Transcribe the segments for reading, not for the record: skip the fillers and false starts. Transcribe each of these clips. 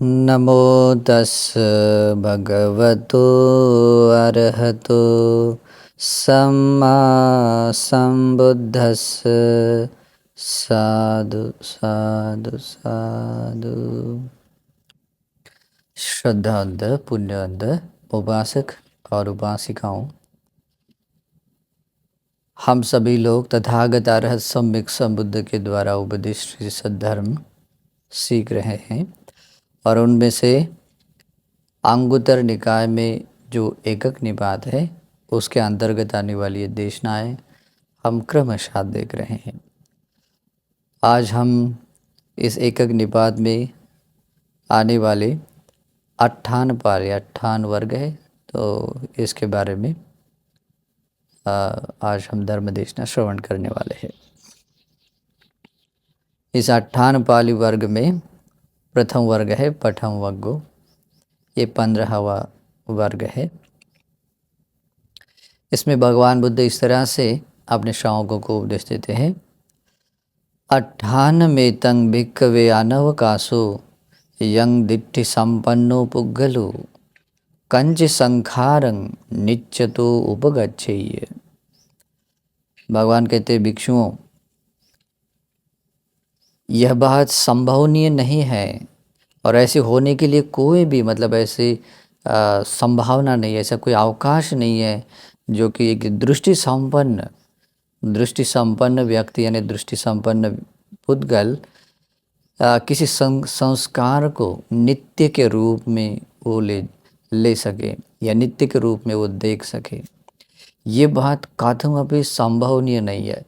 नमो तस् भगवतो अरहतो सम्मा सम्बुद्धस्स। साधु साधु साधु। श्रद्धावंत पुण्यवंत उपासक और उपासिकाओं, हम सभी लोग तथागत अरहत सम्यक संबुद्ध के द्वारा उपदिष्ट सद्धर्म सीख रहे हैं और उनमें से अंगुत्तर निकाय में जो एकक निपात है उसके अंतर्गत आने वाली ये देशनाएँ हम क्रमशः देख रहे हैं। आज हम इस एकक निपात में आने वाले 58 पारे 58 वर्ग है, तो इसके बारे में आज हम धर्म देशना श्रवण करने वाले हैं। इस 58 पाली वर्ग में प्रथम वर्ग है पठम वग्गो, ये 15वां वर्ग है। इसमें भगवान बुद्ध इस तरह से अपने श्रावकों को उपदेश देते हैं। 58 तंग भिक्खवे अनवकाशो यंग दिट्ठि संपन्नो पुग्गलो कंच संखारं निच्चतो उपगच्छेय। भगवान कहते भिक्षुओं, यह बात संभवनीय नहीं है और ऐसे होने के लिए कोई भी ऐसी संभावना नहीं है, ऐसा कोई अवकाश नहीं है जो कि एक दृष्टि संपन्न व्यक्ति यानी दृष्टि संपन्न पुद्गल किसी संस्कार को नित्य के रूप में वो ले सके या नित्य के रूप में वो देख सके। ये बात कथमपि संभवनीय नहीं है,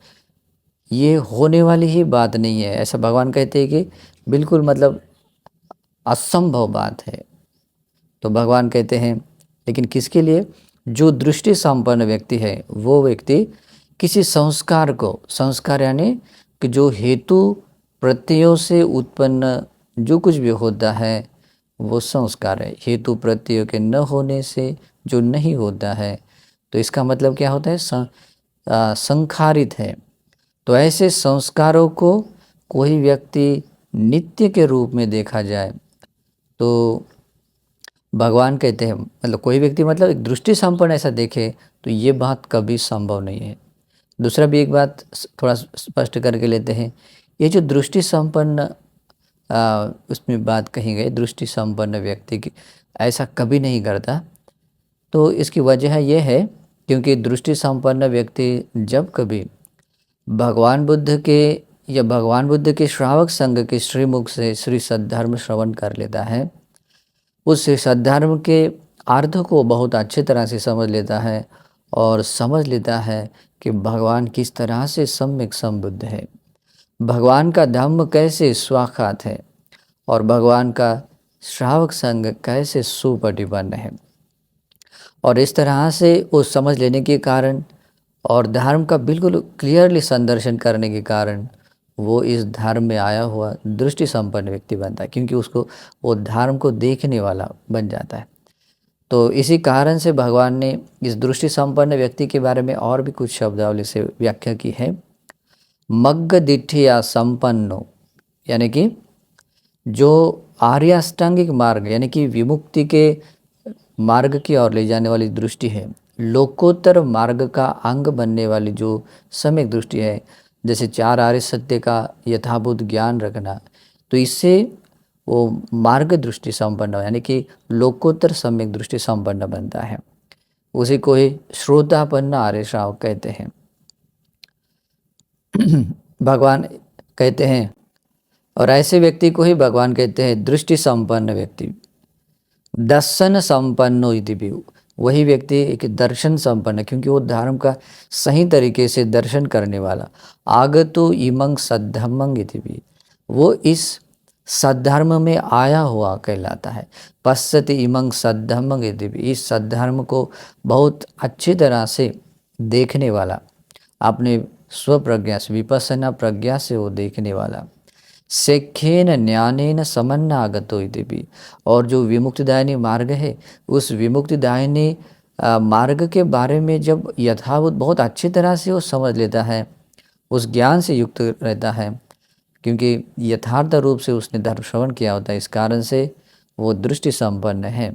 ये होने वाली ही बात नहीं है, ऐसा भगवान कहते हैं कि बिल्कुल असंभव बात है। तो भगवान कहते हैं लेकिन किसके लिए? जो दृष्टि संपन्न व्यक्ति है वो व्यक्ति किसी संस्कार यानी कि जो हेतु प्रत्ययों से उत्पन्न जो कुछ भी होता है वो संस्कार है। हेतु प्रत्ययों के न होने से जो नहीं होता है तो इसका मतलब क्या होता है? संखारित है। तो ऐसे संस्कारों को कोई व्यक्ति नित्य के रूप में देखा जाए तो भगवान कहते हैं कोई व्यक्ति एक दृष्टि संपन्न ऐसा देखे तो ये बात कभी संभव नहीं है। दूसरा भी एक बात थोड़ा स्पष्ट करके लेते हैं। ये जो दृष्टि संपन्न उसमें बात कही गई, दृष्टि संपन्न व्यक्ति की ऐसा कभी नहीं करता। तो इसकी वजह यह है क्योंकि दृष्टि संपन्न व्यक्ति जब कभी भगवान बुद्ध के श्रावक संघ के श्रीमुख से श्री सद्धर्म श्रवण कर लेता है, उस सद्धर्म के अर्थ को बहुत अच्छी तरह से समझ लेता है और समझ लेता है कि भगवान किस तरह से सम्यक संबुद्ध है, भगवान का धम्म कैसे स्वाखात है और भगवान का श्रावक संघ कैसे सुपटिपन्न है। और इस तरह से वो समझ लेने के कारण और धर्म का बिल्कुल क्लियरली संदर्शन करने के कारण वो इस धर्म में आया हुआ दृष्टि संपन्न व्यक्ति बनता है, क्योंकि उसको वो धर्म को देखने वाला बन जाता है। तो इसी कारण से भगवान ने इस दृष्टि संपन्न व्यक्ति के बारे में और भी कुछ शब्दावली से व्याख्या की है। मग्ग दिठिया संपन्नो यानी कि जो आर्याष्टांगिक मार्ग यानी कि विमुक्ति के मार्ग की ओर ले जाने वाली दृष्टि है, लोकोत्तर मार्ग का अंग बनने वाली जो सम्यक दृष्टि है, जैसे 4 आर्य सत्य का यथाभूत ज्ञान रखना, तो इससे वो मार्ग दृष्टि संपन्न यानी कि लोकोत्तर सम्यक दृष्टि संपन्न बनता है। उसी को ही श्रोतापन्न आर्य श्रावक कहते हैं। भगवान कहते हैं और ऐसे व्यक्ति को ही भगवान कहते हैं दृष्टि संपन्न व्यक्ति। दर्शन संपन्नो इति भी, वही व्यक्ति एक दर्शन संपन्न, क्योंकि वो धर्म का सही तरीके से दर्शन करने वाला। आगतो इमंग सद्धम्मंग इति भी, वो इस सद्धर्म में आया हुआ कहलाता है। पश्यति इमंग सद्धम्मंग इति भी, इस सद्धर्म को बहुत अच्छी तरह से देखने वाला, अपने स्वप्रज्ञा से विपස්සना प्रज्ञा से वो देखने वाला। सेखेन न्यानेन समन्नागतो इति भी, और जो विमुक्तिदायिनी मार्ग है उस विमुक्तिदायिनी मार्ग के बारे में जब यथावत बहुत अच्छी तरह से वो समझ लेता है, उस ज्ञान से युक्त रहता है, क्योंकि यथार्थ रूप से उसने धर्म श्रवण किया होता है, इस कारण से वो दृष्टि संपन्न है।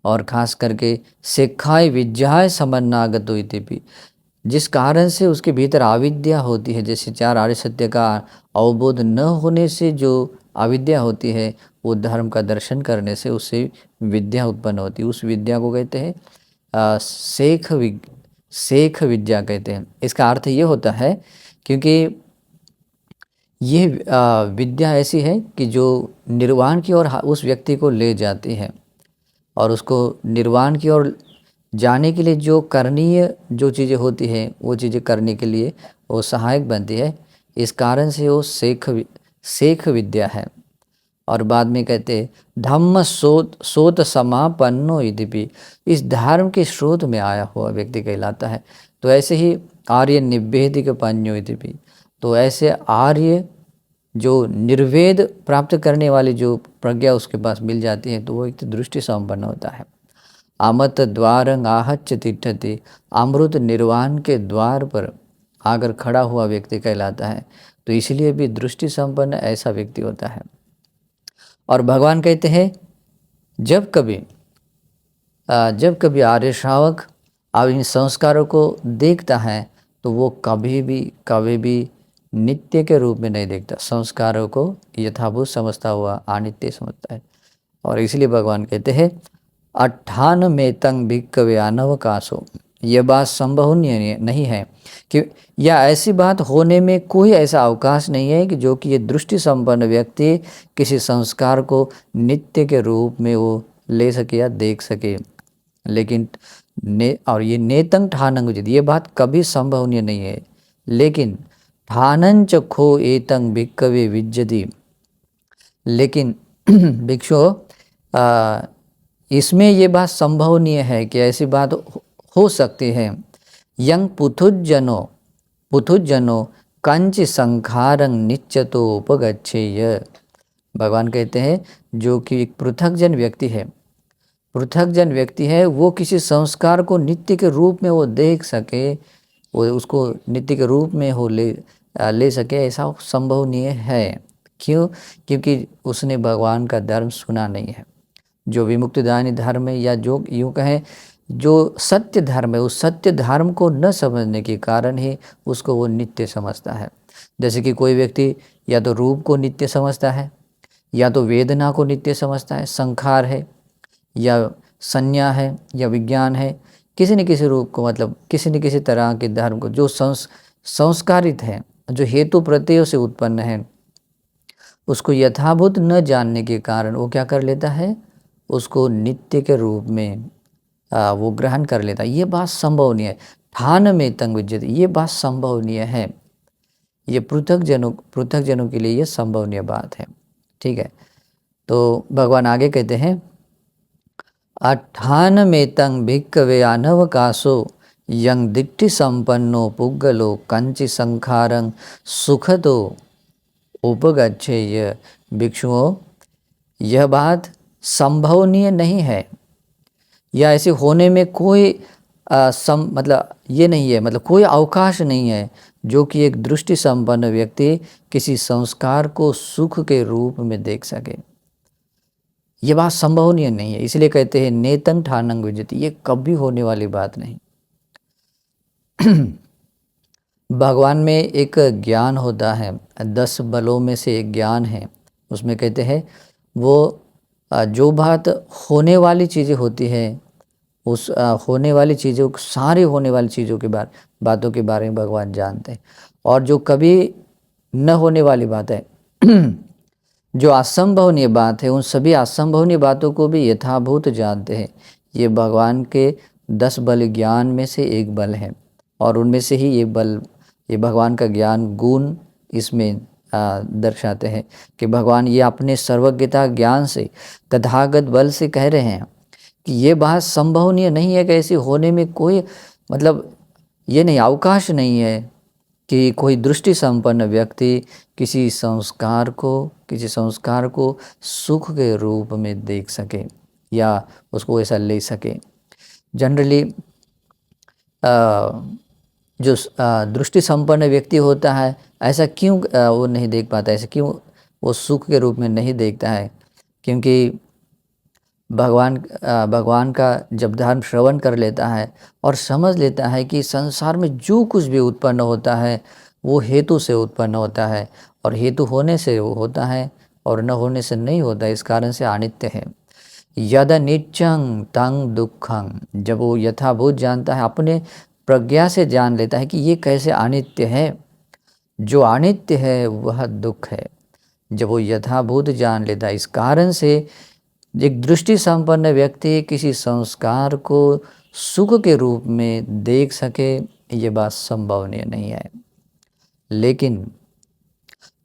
और खास करके शिक्षाय विद्याय समन्नागतो इति, जिस कारण से उसके भीतर अविद्या होती है, जैसे चार आर्य सत्य का अवबोध न होने से जो अविद्या होती है, वो धर्म का दर्शन करने से उससे विद्या उत्पन्न होती है। उस विद्या को कहते हैं शेख विद्या कहते हैं। इसका अर्थ ये होता है क्योंकि ये विद्या ऐसी है कि जो निर्वाण की ओर उस व्यक्ति को ले जाती है, और उसको निर्वाण की ओर जाने के लिए जो करणीय जो चीज़ें होती हैं वो चीज़ें करने के लिए वो सहायक बनती है। इस कारण से वो शेख विद्या है। और बाद में कहते हैं धम्म सोत समापन्नो यद्यपि, इस धर्म के स्रोत में आया हुआ व्यक्ति कहलाता है। तो ऐसे ही आर्य निवेदिक पन्यो यद्यपि, तो ऐसे आर्य जो निर्वेद प्राप्त करने वाली जो प्रज्ञा उसके पास मिल जाती है, तो वो एक दृष्टि संपन्न होता है। अमृत द्वार आहच्च तिष्ठति, अमृत निर्वाण के द्वार पर आकर खड़ा हुआ व्यक्ति कहलाता है। तो इसलिए भी दृष्टि संपन्न ऐसा व्यक्ति होता है। और भगवान कहते हैं जब कभी आर्य श्रावक अब इन संस्कारों को देखता है तो वो कभी भी नित्य के रूप में नहीं देखता, संस्कारों को यथाभूत समझता हुआ अनित्य समझता है। और इसलिए भगवान कहते हैं 98 तंग भिक्कवे अनवकाशो, यह बात संभव नहीं है कि या ऐसी बात होने में कोई ऐसा अवकाश नहीं है कि जो कि ये दृष्टि संपन्न व्यक्ति किसी संस्कार को नित्य के रूप में वो ले सके या देख सके। लेकिन और ये नेतंग ठानंग उचित, ये बात कभी संभवनीय नहीं है। लेकिन ठानंच खो एतंग भिक्कवे विज्जति, लेकिन भिक्षु इसमें ये बात संभवनीय है कि ऐसी बात हो सकती है। यंग पुथुजनो कंच संखारंग निश्चतो उपगच्छेय, भगवान कहते हैं जो कि एक पृथकजन व्यक्ति है वो किसी संस्कार को नित्य के रूप में वो देख सके, वो उसको नित्य के रूप में हो ले सके, ऐसा संभवनीय है। क्यों? क्योंकि उसने भगवान का धर्म सुना नहीं है। जो विमुक्तिदायी धर्म है, या जो यूँ कहें जो सत्य धर्म है, उस सत्य धर्म को न समझने के कारण ही उसको वो नित्य समझता है। जैसे कि कोई व्यक्ति या तो रूप को नित्य समझता है, या तो वेदना को नित्य समझता है, संखार है या संज्ञा है या विज्ञान है, किसी न किसी रूप को, मतलब किसी न किसी तरह के धर्म को जो संस्कारित है, जो हेतु प्रत्ययों से उत्पन्न है, उसको यथाभूत न जानने के कारण वो क्या कर लेता है, उसको नित्य के रूप में वो ग्रहण कर लेता है। ये बात संभवनीय है। ठान में तंग विज्जति, ये बात संभवनीय है। ये पृथक जनों के लिए ये संभवनीय बात है। ठीक है, तो भगवान आगे कहते हैं 98 तंग भिक्कवे अनवकाशो यंग दिक्टि संपन्नो पुग्गलो कंचि संखारं सुखदो उपगच्छेय। भिक्षुओं, यह बात संभवनीय नहीं है, या ऐसे होने में कोई मतलब ये नहीं है, मतलब कोई अवकाश नहीं है जो कि एक दृष्टि संपन्न व्यक्ति किसी संस्कार को सुख के रूप में देख सके। ये बात संभवनीय नहीं है। इसलिए कहते हैं नेतंग ठानंग विजति, ये कभी होने वाली बात नहीं। भगवान में एक ज्ञान होता है, 10 बलों में से एक ज्ञान है। उसमें कहते हैं वो जो बात होने वाली चीज़ें होती है, उस होने वाली चीज़ों, सारी होने वाली चीज़ों के बातों के बारे में भगवान जानते हैं। और जो कभी न होने वाली बात है, जो असंभवनीय बात है, उन सभी असंभवनीय बातों को भी यथाभूत जानते हैं। ये भगवान के 10 बल ज्ञान में से एक बल है, और उनमें से ही ये भगवान का ज्ञान गुण इसमें दर्शाते हैं कि भगवान ये अपने सर्वज्ञता ज्ञान से, तथागत बल से कह रहे हैं कि ये बात संभवनीय नहीं है कि ऐसी होने में कोई, मतलब ये नहीं, अवकाश नहीं है कि कोई दृष्टि संपन्न व्यक्ति किसी संस्कार को सुख के रूप में देख सके या उसको ऐसा ले सके। जनरली जो दृष्टि संपन्न व्यक्ति होता है, ऐसा क्यों वो नहीं देख पाता, ऐसा क्यों वो सुख के रूप में नहीं देखता है? क्योंकि भगवान का जब धर्म श्रवण कर लेता है और समझ लेता है कि संसार में जो कुछ भी उत्पन्न होता है वो हेतु से उत्पन्न होता है, और हेतु होने से वो होता है और न होने से नहीं होता, इस कारण से अनित्य है। यद नित्यं तं दुःखं, जब वो यथाभूत जानता है, अपने प्रज्ञा से जान लेता है कि ये कैसे अनित्य है, जो अनित्य है वह दुख है। जब वो यथाभूत जान लेता है, इस कारण से एक दृष्टि संपन्न व्यक्ति किसी संस्कार को सुख के रूप में देख सके, ये बात संभवनीय नहीं है। लेकिन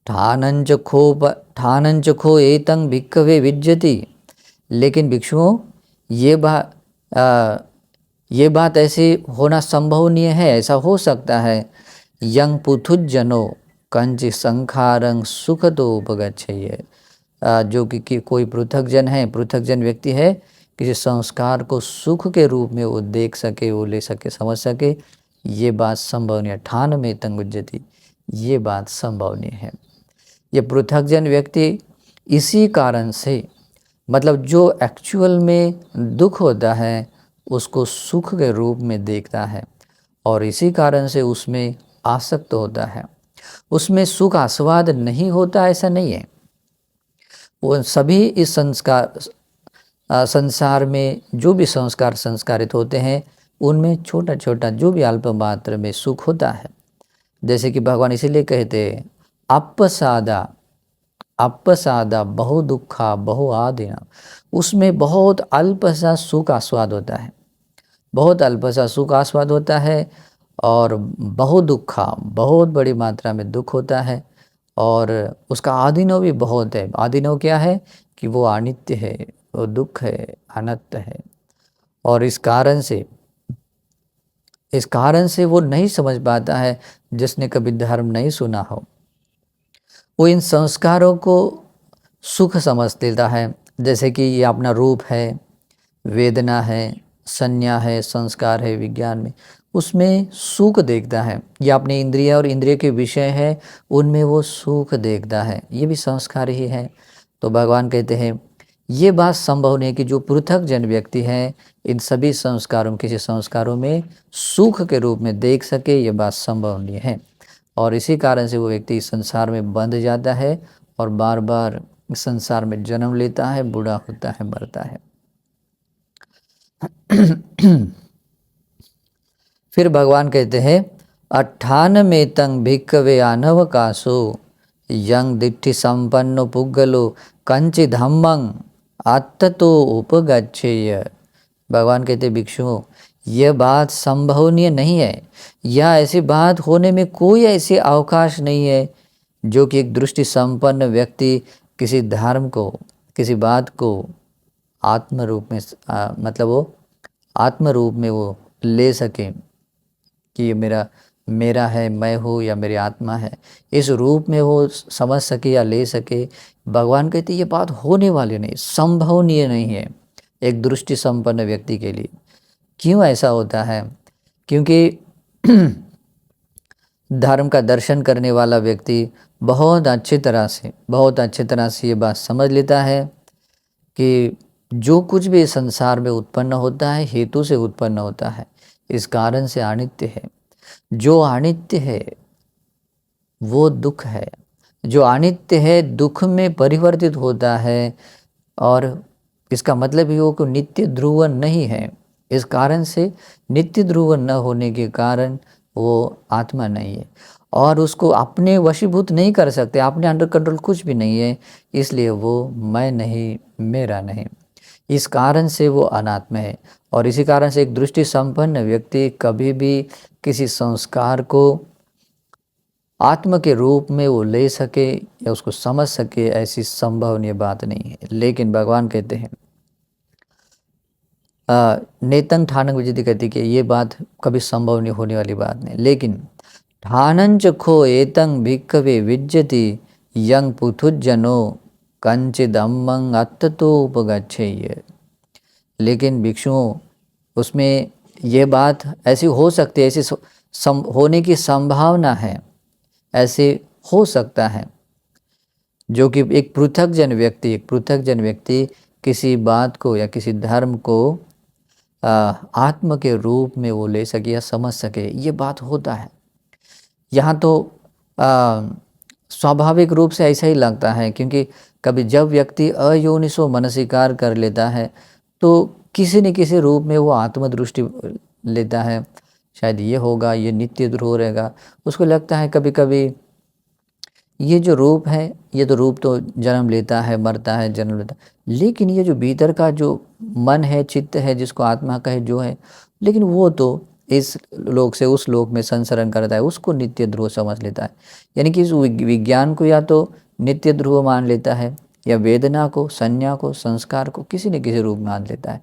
ठानंच खो एतं भिक्खवे विज्जति, लेकिन भिक्षुओं ये बात ऐसे होना संभवनीय है, ऐसा हो सकता है। यंग पुथुजनो कंचि संखारं सुख तो उपगच्छेय, जो कि कोई पृथकजन है, पृथकजन व्यक्ति है, किसी संस्कार को सुख के रूप में वो देख सके, वो ले सके, समझ सके, ये बात संभवनीय। ठान में तंगुज्जति, ये बात संभवनीय है। ये पृथकजन व्यक्ति इसी कारण से, मतलब जो एक्चुअल में दुख होता है उसको सुख के रूप में देखता है, और इसी कारण से उसमें आसक्त होता है। उसमें सुख आस्वाद नहीं होता ऐसा नहीं है। वो सभी इस संसार में जो भी संस्कार संस्कारित होते हैं उनमें छोटा छोटा जो भी अल्प मात्र में सुख होता है। जैसे कि भगवान इसीलिए कहते हैं अप्पसादा बहु दुखा बहु आदिना, उसमें बहुत अल्प सा सुख आस्वाद होता है, बहुत अल्प सा सुख आस्वाद होता है, और बहु दुखा बहुत बड़ी मात्रा में दुख होता है, और उसका आदिनव भी बहुत है। आदिनव क्या है कि वो अनित्य है, वो दुख है, अनंत है, और इस कारण से वो नहीं समझ पाता है। जिसने कभी धर्म नहीं सुना हो वो इन संस्कारों को सुख समझ लेता है। जैसे कि ये अपना रूप है, वेदना है, संज्ञा है, संस्कार है, विज्ञान में उसमें सुख देखता है। ये अपने इंद्रिय और इंद्रिय के विषय है, उनमें वो सुख देखता है, ये भी संस्कार ही है। तो भगवान कहते हैं ये बात संभव नहीं कि जो पृथक जन व्यक्ति है इन सभी संस्कारों, किसी संस्कारों में सुख के रूप में देख सके, ये बात संभव नहीं है। और इसी कारण से वो व्यक्ति इस संसार में बंध जाता है और बार बार इस संसार में जन्म लेता है, बूढ़ा होता है, मरता है। फिर भगवान कहते हैं 98 तंग भिक्खवे अनवकाशो यंग दिट्ठि संपन्नो पुग्गलो कंचि धम्मं आत्ततो उपगच्छेय। भगवान कहते भिक्षुओं यह बात संभवनीय नहीं है, या ऐसी बात होने में कोई ऐसी अवकाश नहीं है जो कि एक दृष्टि संपन्न व्यक्ति किसी धर्म को, किसी बात को आत्म रूप में मतलब वो आत्म रूप में वो ले सके कि ये मेरा है, मैं हूँ, या मेरी आत्मा है, इस रूप में वो समझ सके या ले सके। भगवान कहते ये बात होने वाली नहीं, संभवनीय नहीं है एक दृष्टि संपन्न व्यक्ति के लिए। क्यों ऐसा होता है? क्योंकि धर्म का दर्शन करने वाला व्यक्ति बहुत अच्छी तरह से ये बात समझ लेता है कि जो कुछ भी संसार में उत्पन्न होता है हेतु से उत्पन्न होता है, इस कारण से अनित्य है। जो अनित्य है वो दुख है, जो अनित्य है दुख में परिवर्तित होता है, और इसका मतलब ये हो कि नित्य ध्रुव नहीं है। इस कारण से नित्य ध्रुव न होने के कारण वो आत्मा नहीं है, और उसको अपने वशीभूत नहीं कर सकते, अपने अंडर कंट्रोल कुछ भी नहीं है, इसलिए वो मैं नहीं, मेरा नहीं, इस कारण से वो अनात्मा है। और इसी कारण से एक दृष्टि संपन्न व्यक्ति कभी भी किसी संस्कार को आत्मा के रूप में वो ले सके या उसको समझ सके, ऐसी संभवनीय बात नहीं है। लेकिन भगवान कहते हैं नेतंग ठानंग विजिति कहती कि ये बात कभी संभव नहीं होने वाली बात नहीं। लेकिन ठानंच खो एतंग भिक्खवे विज्जति यंग पुथुजनो कंचिदम्मंग अत्ततो उपगच्छेय। लेकिन भिक्षुओं उसमें ये बात ऐसी हो सकती है, ऐसी होने की संभावना है, ऐसे हो सकता है। जो कि एक पृथक जन व्यक्ति किसी बात को या किसी धर्म को आत्म के रूप में वो ले सके या समझ सके, ये बात होता है। यहाँ तो आ, स्वाभाविक रूप से ऐसा ही लगता है, क्योंकि कभी जब व्यक्ति अयोनिसो मनसिकार कर लेता है तो किसी न किसी रूप में वो आत्मदृष्टि लेता है। शायद ये होगा, ये नित्य ध्रुव रहेगा। उसको लगता है कभी कभी ये जो रूप है, ये तो रूप तो जन्म लेता है, मरता है, जन्म लेता है, लेकिन ये जो भीतर का जो मन है, चित्त है, जिसको आत्मा कहे जो है, लेकिन वो तो इस लोक से उस लोक में संसरण करता है, उसको नित्य ध्रुव समझ लेता है। यानी कि इस विज्ञान को या तो नित्य ध्रुव मान लेता है, या वेदना को, संज्ञा को, संस्कार को किसी न किसी रूप में मान लेता है।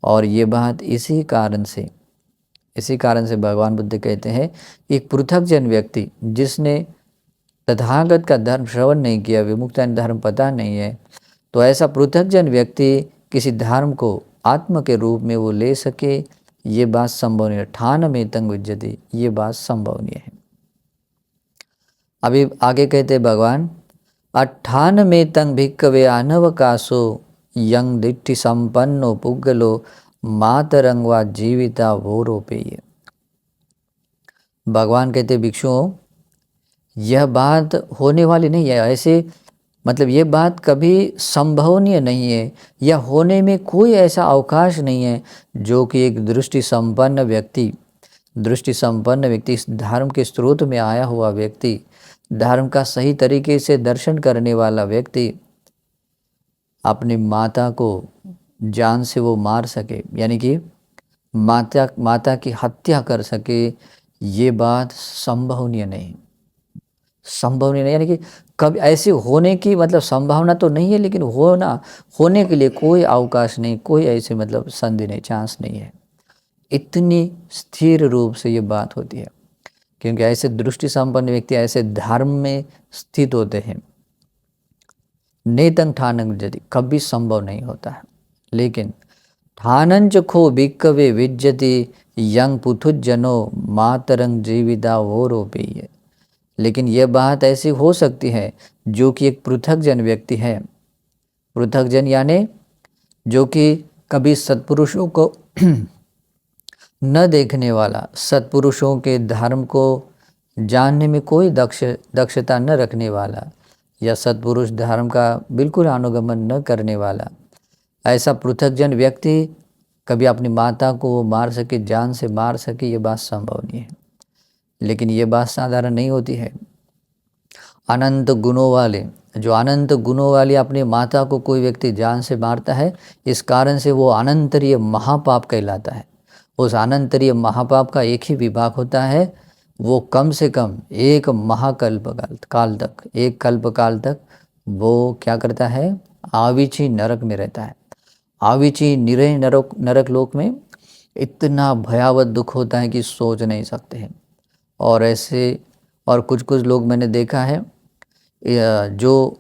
और ये बात इसी कारण से भगवान बुद्ध कहते हैं, एक पृथक जन व्यक्ति जिसने तथागत का धर्म श्रवण नहीं किया, विमुक्त धर्म पता नहीं है, तो ऐसा पृथक जन व्यक्ति किसी धर्म को आत्म के रूप में वो ले सके, ये बात संभव नहीं है। ठान में तंग विज्जति, ये बात संभव नहीं है। अभी आगे कहते भगवान, अठान में तंग भिक्कवे अनवकाशो यंग दिट्ठि संपन्नो पुग्गलो मातरंगवा जीविता वो रोपेय। भगवान कहते भिक्षुओं, यह बात होने वाली नहीं है, ऐसे मतलब ये बात कभी संभवनीय नहीं है, या होने में कोई ऐसा अवकाश नहीं है जो कि एक दृष्टि संपन्न व्यक्ति, इस धर्म के स्रोत में आया हुआ व्यक्ति, धर्म का सही तरीके से दर्शन करने वाला व्यक्ति अपनी माता को जान से वो मार सके, यानी कि माता की हत्या कर सके, ये बात संभवनीय नहीं, यानी कि कभी ऐसे होने की मतलब संभावना तो नहीं है, लेकिन होने के लिए कोई अवकाश नहीं, कोई ऐसे मतलब संधि नहीं, चांस नहीं है। इतनी स्थिर रूप से ये बात होती है, क्योंकि ऐसे दृष्टि संपन्न व्यक्ति ऐसे धर्म में स्थित होते हैं। नेतंग ठानंग यदि कभी संभव नहीं होता है, लेकिन ठानंच खो भिक्कवे विज्जति यंग पुथुजनो मातरंग जीविता वो रोपेय। लेकिन यह बात ऐसी हो सकती है जो कि एक पृथक जन व्यक्ति है, पृथक जन यानी जो कि कभी सत्पुरुषों को न देखने वाला, सत्पुरुषों के धर्म को जानने में कोई दक्षता न रखने वाला, या सत्पुरुष धर्म का बिल्कुल अनुगमन न करने वाला, ऐसा पृथक जन व्यक्ति कभी अपनी माता को मार सके, जान से मार सके, ये बात संभव नहीं है। लेकिन ये बात साधारण नहीं होती है। अनंत गुणों वाले अपनी माता को कोई व्यक्ति जान से मारता है, इस कारण से वो अनंतरीय महापाप कहलाता है। उस अनंतरीय महापाप का एक ही विभाग होता है, वो कम से कम एक महाकल्प काल तक वो क्या करता है, आविची नरक में रहता है। आविची निरय नरक लोक में इतना भयावह दुख होता है कि सोच नहीं सकते हैं। और कुछ लोग मैंने देखा है, जो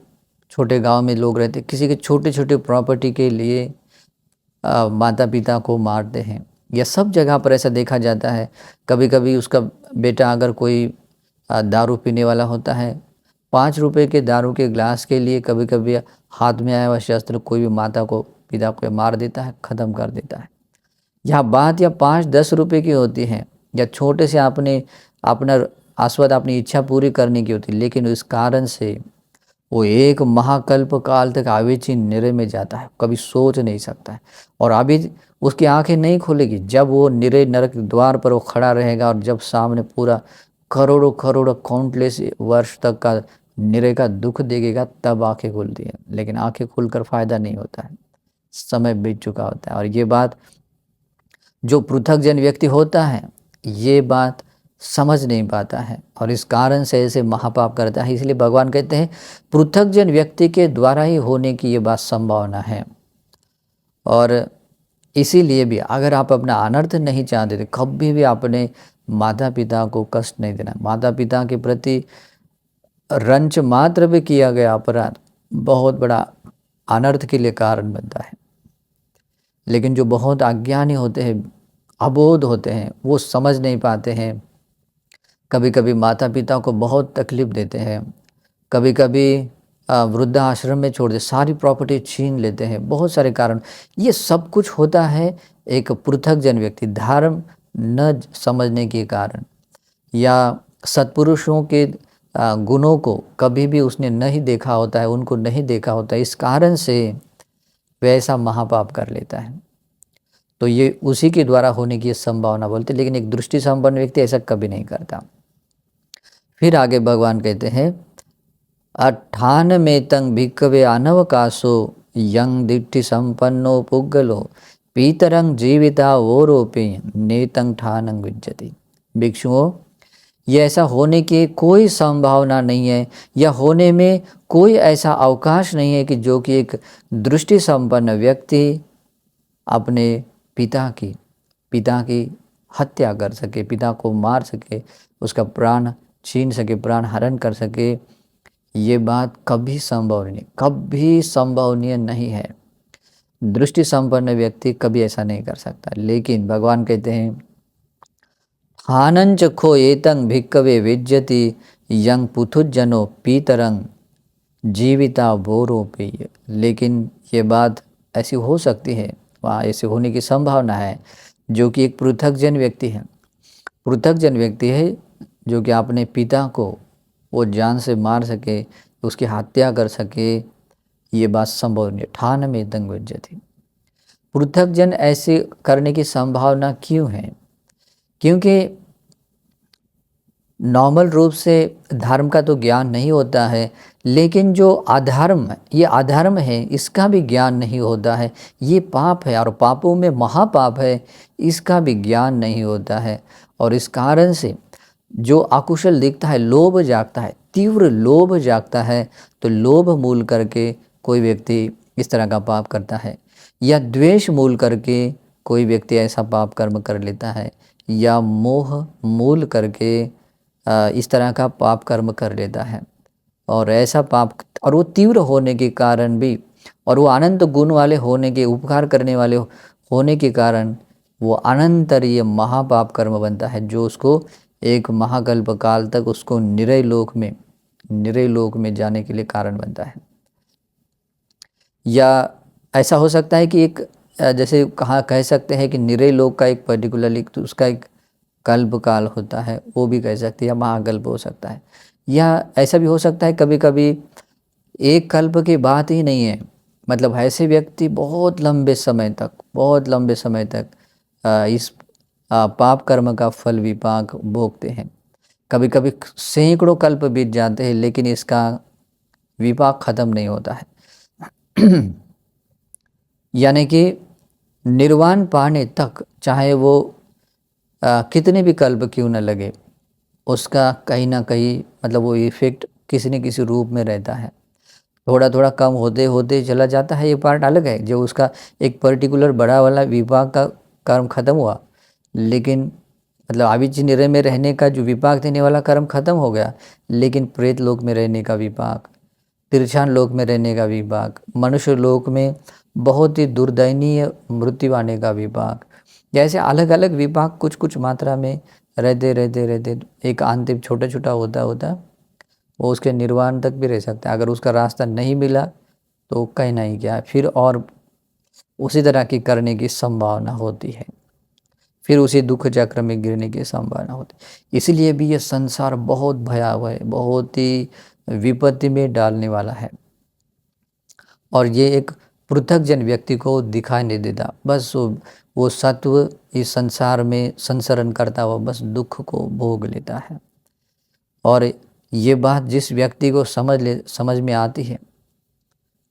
छोटे गांव में लोग रहते, किसी के छोटे प्रॉपर्टी के लिए माता पिता को मारते हैं। यह सब जगह पर ऐसा देखा जाता है। कभी कभी उसका बेटा अगर कोई दारू पीने वाला होता है, 5 रुपए के दारू के ग्लास के लिए कभी कभी हाथ में आया हुआ शस्त्र कोई भी माता को, पिता को मार देता है, ख़त्म कर देता है। यह बात या 5-10 रुपए की होती है, या छोटे से अपना आस्वाद, अपनी इच्छा पूरी करने की होती है, लेकिन इस कारण से वो एक महाकल्प काल तक आविची निरय में जाता है, कभी सोच नहीं सकता है। और अभी उसकी आंखें नहीं खुलेगी जब वो निरय नरक द्वार पर वो खड़ा रहेगा, और जब सामने पूरा करोड़ों काउंटलेस वर्ष तक का निरय का दुख देखेगा, तब आंखें खुलती है। लेकिन आंखें खुलकर फ़ायदा नहीं होता है, समय बीत चुका होता है। और ये बात जो पृथक जन व्यक्ति होता है, ये बात समझ नहीं पाता है, और इस कारण से ऐसे महापाप करता है। इसलिए भगवान कहते हैं पृथक जन व्यक्ति के द्वारा ही होने की ये बात संभावना है। और इसीलिए भी अगर आप अपना अनर्थ नहीं चाहते थे, कभी भी अपने माता पिता को कष्ट नहीं देना। माता पिता के प्रति रंच मात्र भी किया गया अपराध बहुत बड़ा अनर्थ के लिए कारण बनता है। लेकिन जो बहुत अज्ञानी होते हैं, अबोध होते हैं, वो समझ नहीं पाते हैं। कभी कभी माता पिता को बहुत तकलीफ़ देते हैं, कभी कभी वृद्धाश्रम में छोड़ दे, सारी प्रॉपर्टी छीन लेते हैं, बहुत सारे कारण। ये सब कुछ होता है एक पृथकजन व्यक्ति धर्म न समझने के कारण, या सत्पुरुषों के गुणों को कभी भी उसने नहीं देखा होता है, उनको नहीं देखा होता है, इस कारण से वह ऐसा महापाप कर लेता है। तो ये उसी के द्वारा होने की संभावना बोलते, लेकिन एक दृष्टि संपन्न व्यक्ति ऐसा कभी नहीं करता। फिर आगे भगवान कहते हैं, अठान में तंग भिक्कवे अनवकाशो यंग दिट्ठि संपन्नो पुग्गलो पीतरंग जीविता वो रोपे नेतंग ठानंग विज्जति। भिक्षुओं, ये ऐसा होने की कोई संभावना नहीं है, या होने में कोई ऐसा अवकाश नहीं है कि जो कि एक दृष्टि संपन्न व्यक्ति अपने पिता की हत्या कर सके, पिता को मार सके, उसका प्राण छीन सके, प्राण हरण कर सके। ये बात कभी संभवनीय नहीं है। दृष्टि संपन्न व्यक्ति कभी ऐसा नहीं कर सकता। लेकिन भगवान कहते हैं, हानंच खो एतंग भिक्कवे विज्जति यंग पुथुजनो पीतरंग जीविता भोरोपेय। लेकिन ये बात ऐसी हो सकती है, वहाँ ऐसे होने की संभावना है, जो कि एक पृथकजन व्यक्ति है जो कि अपने पिता को वो जान से मार सके, उसकी हत्या कर सके। ये बात संभव नहीं। ठान में दंग विज्जति, पृथकजन ऐसे करने की संभावना क्यों है? क्योंकि नॉर्मल रूप से धर्म का तो ज्ञान नहीं होता है, लेकिन जो ये अधर्म है, इसका भी ज्ञान नहीं होता है। ये पाप है और पापों में महापाप है, इसका भी ज्ञान नहीं होता है। और इस कारण से जो अकुशल दिखता है, लोभ जागता है, तीव्र लोभ जागता है, तो लोभ मूल करके कोई व्यक्ति इस तरह का पाप करता है, या द्वेष मूल करके कोई व्यक्ति ऐसा पाप कर्म कर लेता है, या मोह मूल करके इस तरह का पाप कर्म कर लेता है। और ऐसा पाप, और वो तीव्र होने के कारण भी, और वो अनंत गुण वाले होने के, उपकार करने वाले होने के कारण वो अनंतरीय महापाप कर्म बनता है, जो उसको एक महाकल्प काल तक उसको निरय लोक में जाने के लिए कारण बनता है। या ऐसा हो सकता है कि एक जैसे कह सकते हैं कि निरय लोक का एक पर्टिकुलरली तो उसका एक कल्प काल होता है, वो भी कह सकते हैं, या महाकल्प हो सकता है। या ऐसा भी हो सकता है कभी कभी एक कल्प की बात ही नहीं है, मतलब ऐसे व्यक्ति बहुत लंबे समय तक इस पाप कर्म का फल विपाक भोगते हैं। कभी कभी सैकड़ों कल्प बीत जाते हैं, लेकिन इसका विपाक खत्म नहीं होता है। यानी कि निर्वाण पाने तक, चाहे वो कितने भी कल्प क्यों न लगे, उसका कहीं ना कहीं मतलब वो इफेक्ट किसी न किसी रूप में रहता है। थोड़ा थोड़ा कम होते होते चला जाता है, ये पार्ट अलग है। जो उसका एक पर्टिकुलर बड़ा वाला विपाक का कर्म खत्म हुआ, लेकिन मतलब अविच्छ निरय में रहने का जो विपाक देने वाला कर्म खत्म हो गया, लेकिन प्रेत लोक में रहने का विपाक, तिरछान लोक में रहने का विपाक, मनुष्य लोक में बहुत ही दुर्दयनीय मृत्यु आने का विपाक, जैसे अलग अलग विपाक कुछ कुछ मात्रा में रहते एक अंतिम छोटा होता वो उसके निर्वाण तक भी रह सकता है। अगर उसका रास्ता नहीं मिला तो कहीं नहीं क्या, फिर और उसी तरह की करने की संभावना होती है, फिर उसी दुख चक्र में गिरने की संभावना होती है। इसीलिए भी ये संसार बहुत भयावह है, बहुत ही विपत्ति में डालने वाला है। और ये एक पृथकजन व्यक्ति को दिखाई नहीं देता, बस वो सत्व इस संसार में संसरण करता हुआ बस दुख को भोग लेता है। और ये बात जिस व्यक्ति को समझ में आती है,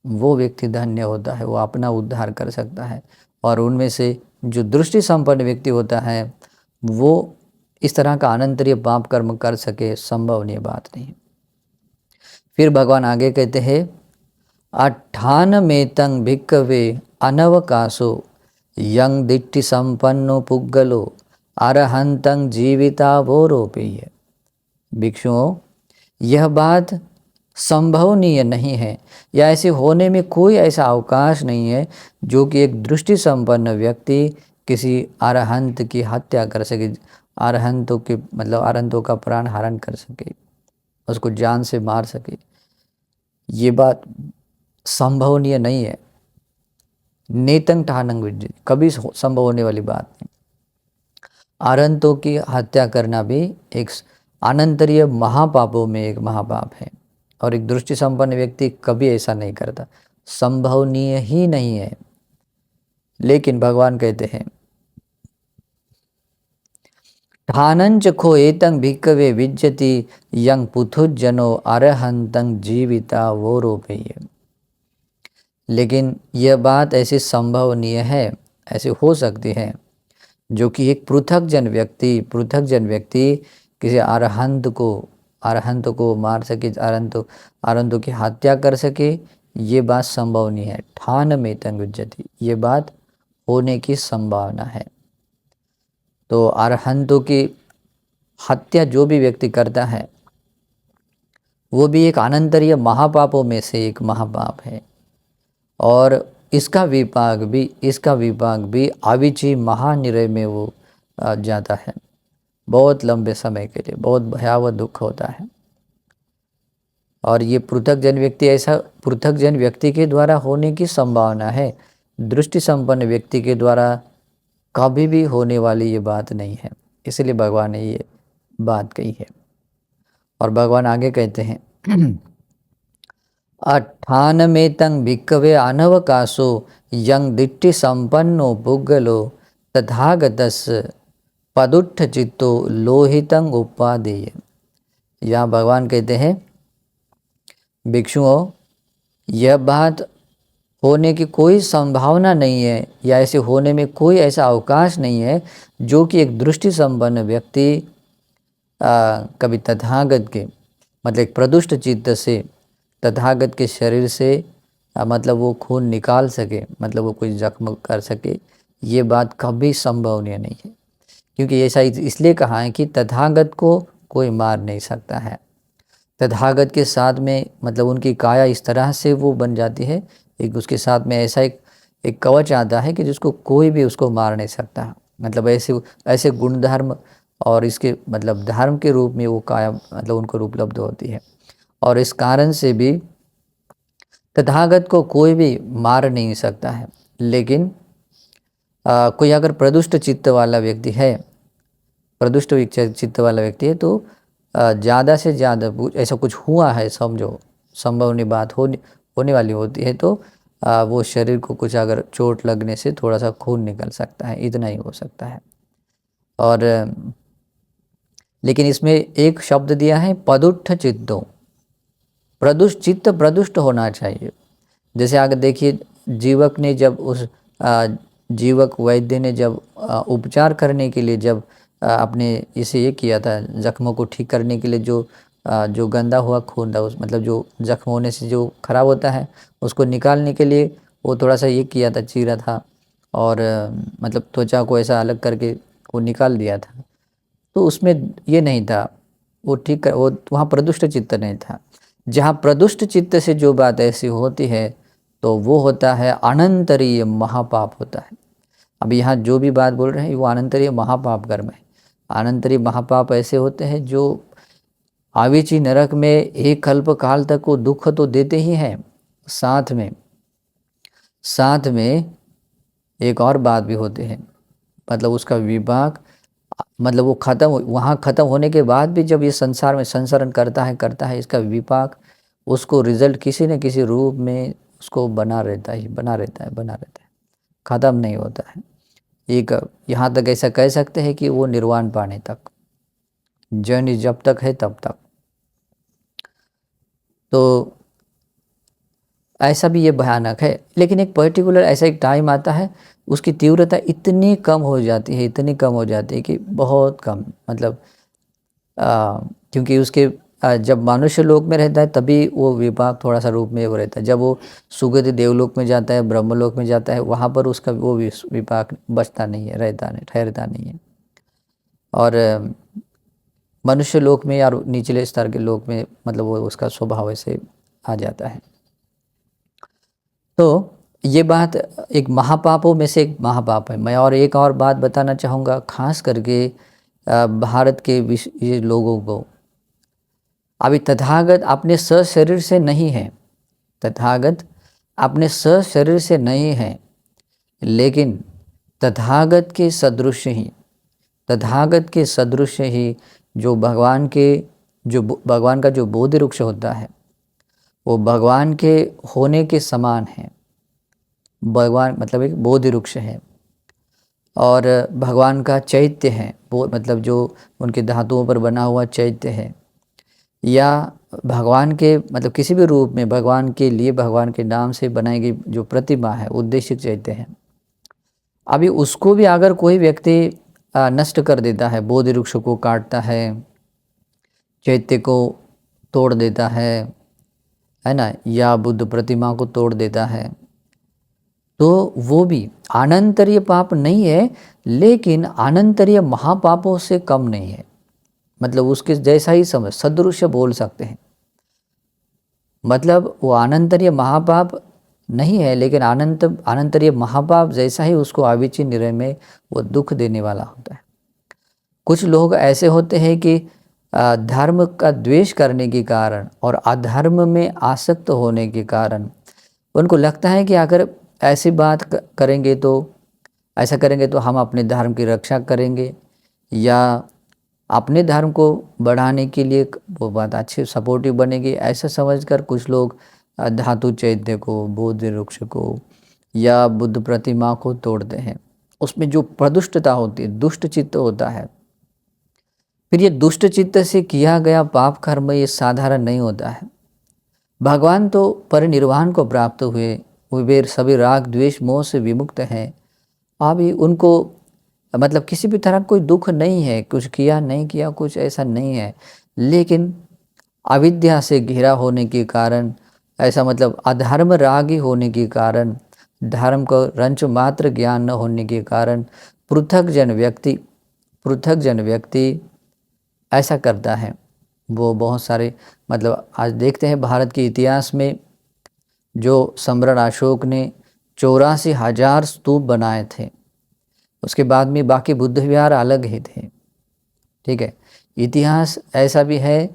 वो व्यक्ति धन्य होता है, वो अपना उद्धार कर सकता है। और उनमें से जो दृष्टि संपन्न व्यक्ति होता है, वो इस तरह का अनंतरीय पाप कर्म कर सके, संभव नहीं, बात नहीं। फिर भगवान आगे कहते हैं, अठान में तंग भिक्कवे अनवकाशो यंग दिट्टि संपन्नो पुग्गलो अरहंतंग जीविता भोरोपेय। भिक्षुओं, यह बात संभवनीय नहीं है, या ऐसे होने में कोई ऐसा अवकाश नहीं है जो कि एक दृष्टि संपन्न व्यक्ति किसी अरहंत की हत्या कर सके, अरहंतों का प्राण हरण कर सके, उसको जान से मार सके। ये बात संभवनीय नहीं है। नेतंग ठानंग विद्यते, कभी संभव होने वाली बात नहीं। आरंतों की हत्या करना भी एक अनंतरीय महापापों में एक महापाप है, और एक दृष्टि संपन्न व्यक्ति कभी ऐसा नहीं करता, संभवनीय ही नहीं है। लेकिन भगवान कहते हैं ठानंच खो एतं भिक्कवे विज्जति यंग पुथुजनो अरहंतं जीविता वो रोपेय। लेकिन यह बात ऐसी संभवनीय है, ऐसी हो सकती है, जो कि एक पृथक जन व्यक्ति किसी अरहंत को मार सके, अरहंतों की हत्या कर सके, ये बात संभव नहीं है। ठान में तंग विज्जति, ये बात होने की संभावना है। तो अरहंतों की हत्या जो भी व्यक्ति करता है वो भी एक अनंतरीय महापापों में से एक महापाप है, और इसका विपाक भी अविची महानिरय में वो जाता है, बहुत लंबे समय के लिए, बहुत भयावह दुख होता है। और ये पृथक जन व्यक्ति के द्वारा होने की संभावना है, दृष्टि संपन्न व्यक्ति के द्वारा कभी भी होने वाली ये बात नहीं है। इसलिए भगवान ने ये बात कही है। और भगवान आगे कहते हैं अठान में तंग भिक्कवे अनवकाशो यंग दिट्टि संपन्नो पुग्गलो तथागतस पदुट्ठ चित्तो लोहितंग उपादेय। यहाँ भगवान कहते हैं भिक्षुओं, यह बात होने की कोई संभावना नहीं है, या ऐसे होने में कोई ऐसा अवकाश नहीं है जो कि एक दृष्टि संपन्न व्यक्ति कभी तथागत के मतलब एक प्रदुष्ट चित्त से तथागत के शरीर से मतलब वो खून निकाल सके, मतलब वो कोई जख्म कर सके, ये बात कभी संभवनीय नहीं है। क्योंकि ऐसा इसलिए कहा है कि तथागत को कोई मार नहीं सकता है। तथागत के साथ में मतलब उनकी काया इस तरह से वो बन जाती है, एक उसके साथ में ऐसा एक कवच आता है कि जिसको कोई भी उसको मार नहीं सकता। मतलब ऐसे गुण धर्म और इसके मतलब धर्म के रूप में वो काया मतलब उनको उपलब्ध होती है, और इस कारण से भी तथागत को कोई भी मार नहीं सकता है। लेकिन कोई अगर प्रदुष्ट चित्त वाला व्यक्ति है, तो ज़्यादा से ज़्यादा ऐसा कुछ हुआ है, समझो संभवनीय बात होने वाली होती है, तो वो शरीर को कुछ अगर चोट लगने से थोड़ा सा खून निकल सकता है, इतना ही हो सकता है। और लेकिन इसमें एक शब्द दिया है पदुट्ठ चित्तो, चित्त प्रदुष्ट होना चाहिए। जैसे आगे देखिए, जीवक ने जब जीवक वैद्य ने जब उपचार करने के लिए जब अपने इसे ये किया था, जख्मों को ठीक करने के लिए जो गंदा हुआ खून था, उस मतलब जो जख्म होने से जो खराब होता है उसको निकालने के लिए वो थोड़ा सा ये किया था, चीरा था, और मतलब त्वचा को ऐसा अलग करके वो निकाल दिया था। तो उसमें ये नहीं था, वो ठीक कर, वो वहाँ प्रदुष्ट चित्त नहीं था। जहाँ प्रदुष्ट चित्त से जो बात ऐसी होती है तो वो होता है अनंतरीय महापाप होता है। अब यहाँ जो भी बात बोल रहे हैं वो अनंतरीय महापाप कर्म है। अनंतरीय महापाप ऐसे होते हैं जो आविची नरक में एक कल्प काल तक वो दुख तो देते ही हैं, साथ में एक और बात भी होते हैं, मतलब उसका विभाग मतलब वो वहाँ ख़त्म होने के बाद भी जब ये संसार में संसरण करता है, इसका विपाक उसको रिजल्ट किसी न किसी रूप में उसको बना रहता है, ख़त्म नहीं होता है। एक यहाँ तक ऐसा कह सकते हैं कि वो निर्वाण पाने तक, जर्नी जब तक है तब तक। तो ऐसा भी ये भयानक है। लेकिन एक पर्टिकुलर ऐसा एक टाइम आता है, उसकी तीव्रता इतनी कम हो जाती है कि बहुत कम, मतलब क्योंकि उसके जब मनुष्य लोक में रहता है तभी वो विपाक थोड़ा सा रूप में वो रहता है। जब वो सुगति देवलोक में जाता है, ब्रह्मलोक में जाता है, वहाँ पर उसका वो विपाक बचता नहीं है, ठहरता नहीं है। और मनुष्य लोक में या निचले स्तर के लोक में मतलब वो उसका स्वभाव ऐसे आ जाता है। तो ये बात एक महापापों में से एक महापाप है। मैं और एक और बात बताना चाहूँगा, खास करके भारत के ये लोगों को। अभी तथागत अपने सशरीर से नहीं है, तथागत अपने शरीर से नहीं है, लेकिन तथागत के सदृश ही, तथागत के सदृश ही जो भगवान का जो बोधि वृक्ष होता है वो भगवान के होने के समान है। भगवान मतलब एक बोधि वृक्ष है और भगवान का चैत्य है, वो मतलब जो उनके धातुओं पर बना हुआ चैत्य है, या भगवान के मतलब किसी भी रूप में भगवान के लिए भगवान के नाम से बनाई गई जो प्रतिमा है उद्देशिक चैत्य है। अभी उसको भी अगर कोई व्यक्ति नष्ट कर देता है, बोधि वृक्ष को काटता है, चैत्य को तोड़ देता है ना, या बुद्ध प्रतिमा को तोड़ देता है, तो वो भी अनंतरीय पाप नहीं है, लेकिन अनंतरीय महापापों से कम नहीं है। मतलब उसके जैसा ही समझ सदृश बोल सकते हैं। मतलब वो अनंतरीय महापाप नहीं है, लेकिन अनंतरीय महापाप जैसा ही उसको अविचि निरय में वो दुख देने वाला होता है। कुछ लोग ऐसे होते हैं कि धर्म का द्वेष करने के कारण और अधर्म में आसक्त होने के कारण उनको लगता है कि अगर ऐसी बात करेंगे तो ऐसा करेंगे तो हम अपने धर्म की रक्षा करेंगे, या अपने धर्म को बढ़ाने के लिए वो बात अच्छी सपोर्टिव बनेगी, ऐसा समझकर कुछ लोग धातु चैत्य को, बोधि वृक्ष को या बुद्ध प्रतिमा को तोड़ते हैं। उसमें जो प्रदुष्टता होती है, दुष्ट चित्त होता है। फिर ये दुष्ट चित्त से किया गया पाप कर्म ये साधारण नहीं होता है। भगवान तो परिनिर्वाण को प्राप्त हुए, वे सभी राग द्वेष मोह से विमुक्त हैं। अभी उनको मतलब किसी भी तरह कोई दुख नहीं है, कुछ किया नहीं किया कुछ ऐसा नहीं है, लेकिन अविद्या से घिरा होने के कारण, ऐसा मतलब अधर्म रागी होने के कारण, धर्म को रंच मात्र ज्ञान न होने के कारण पृथक जन व्यक्ति ऐसा करता है। वो बहुत सारे मतलब आज देखते हैं भारत के इतिहास में जो सम्राट अशोक ने 84,000 स्तूप बनाए थे, उसके बाद में बाकी बुद्ध विहार अलग ही थे। ठीक है, इतिहास ऐसा भी है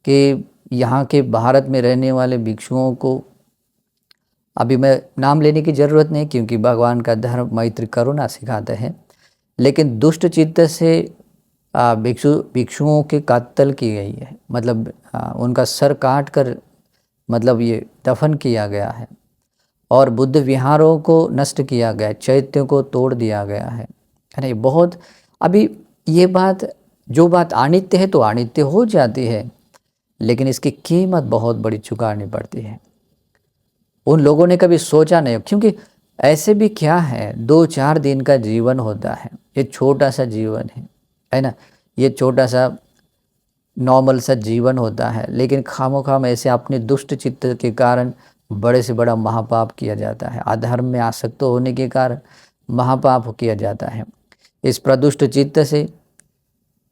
कि यहाँ के भारत में रहने वाले भिक्षुओं को, अभी मैं नाम लेने की ज़रूरत नहीं क्योंकि भगवान का धर्म मैत्री करुणा सिखाते हैं, लेकिन दुष्ट चित्त से भिक्षुओं के कत्ल की गई है। मतलब उनका सर काट कर मतलब ये दफन किया गया है, और बुद्ध विहारों को नष्ट किया गया, चैत्यों को तोड़ दिया गया है ना। ये बहुत अभी ये बात, जो बात अनित्य है तो अनित्य हो जाती है, लेकिन इसकी कीमत बहुत बड़ी चुकानी पड़ती है। उन लोगों ने कभी सोचा नहीं, क्योंकि ऐसे भी क्या है, 2-4 दिन का जीवन होता है, ये छोटा सा जीवन है ना, ये छोटा सा नॉर्मल सा जीवन होता है, लेकिन खामोखाम ऐसे अपने दुष्ट चित्त के कारण बड़े से बड़ा महापाप किया जाता है। अधर्म में आसक्त होने के कारण महापाप किया जाता है। इस प्रदुष्ट चित्त से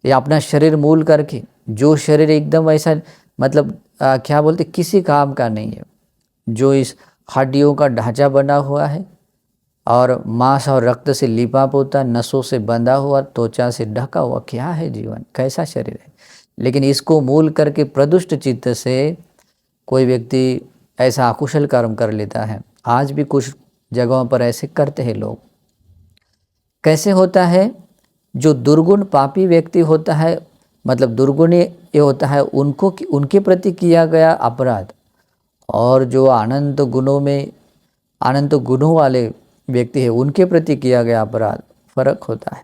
ये अपना शरीर मूल करके, जो शरीर एकदम ऐसा मतलब क्या बोलते किसी काम का नहीं है, जो इस हड्डियों का ढांचा बना हुआ है और मांस और रक्त से लिपा पोता, नसों से बंधा हुआ, त्वचा से ढका हुआ, क्या है जीवन, कैसा शरीर है। लेकिन इसको मूल करके प्रदुष्ट चित्त से कोई व्यक्ति ऐसा अकुशल कर्म कर लेता है। आज भी कुछ जगहों पर ऐसे करते हैं लोग। कैसे होता है, जो दुर्गुण पापी व्यक्ति होता है, मतलब दुर्गुण ये होता है उनको, उनके प्रति किया गया अपराध, और जो अनंत गुणों वाले व्यक्ति है उनके प्रति किया गया अपराध, फर्क होता है।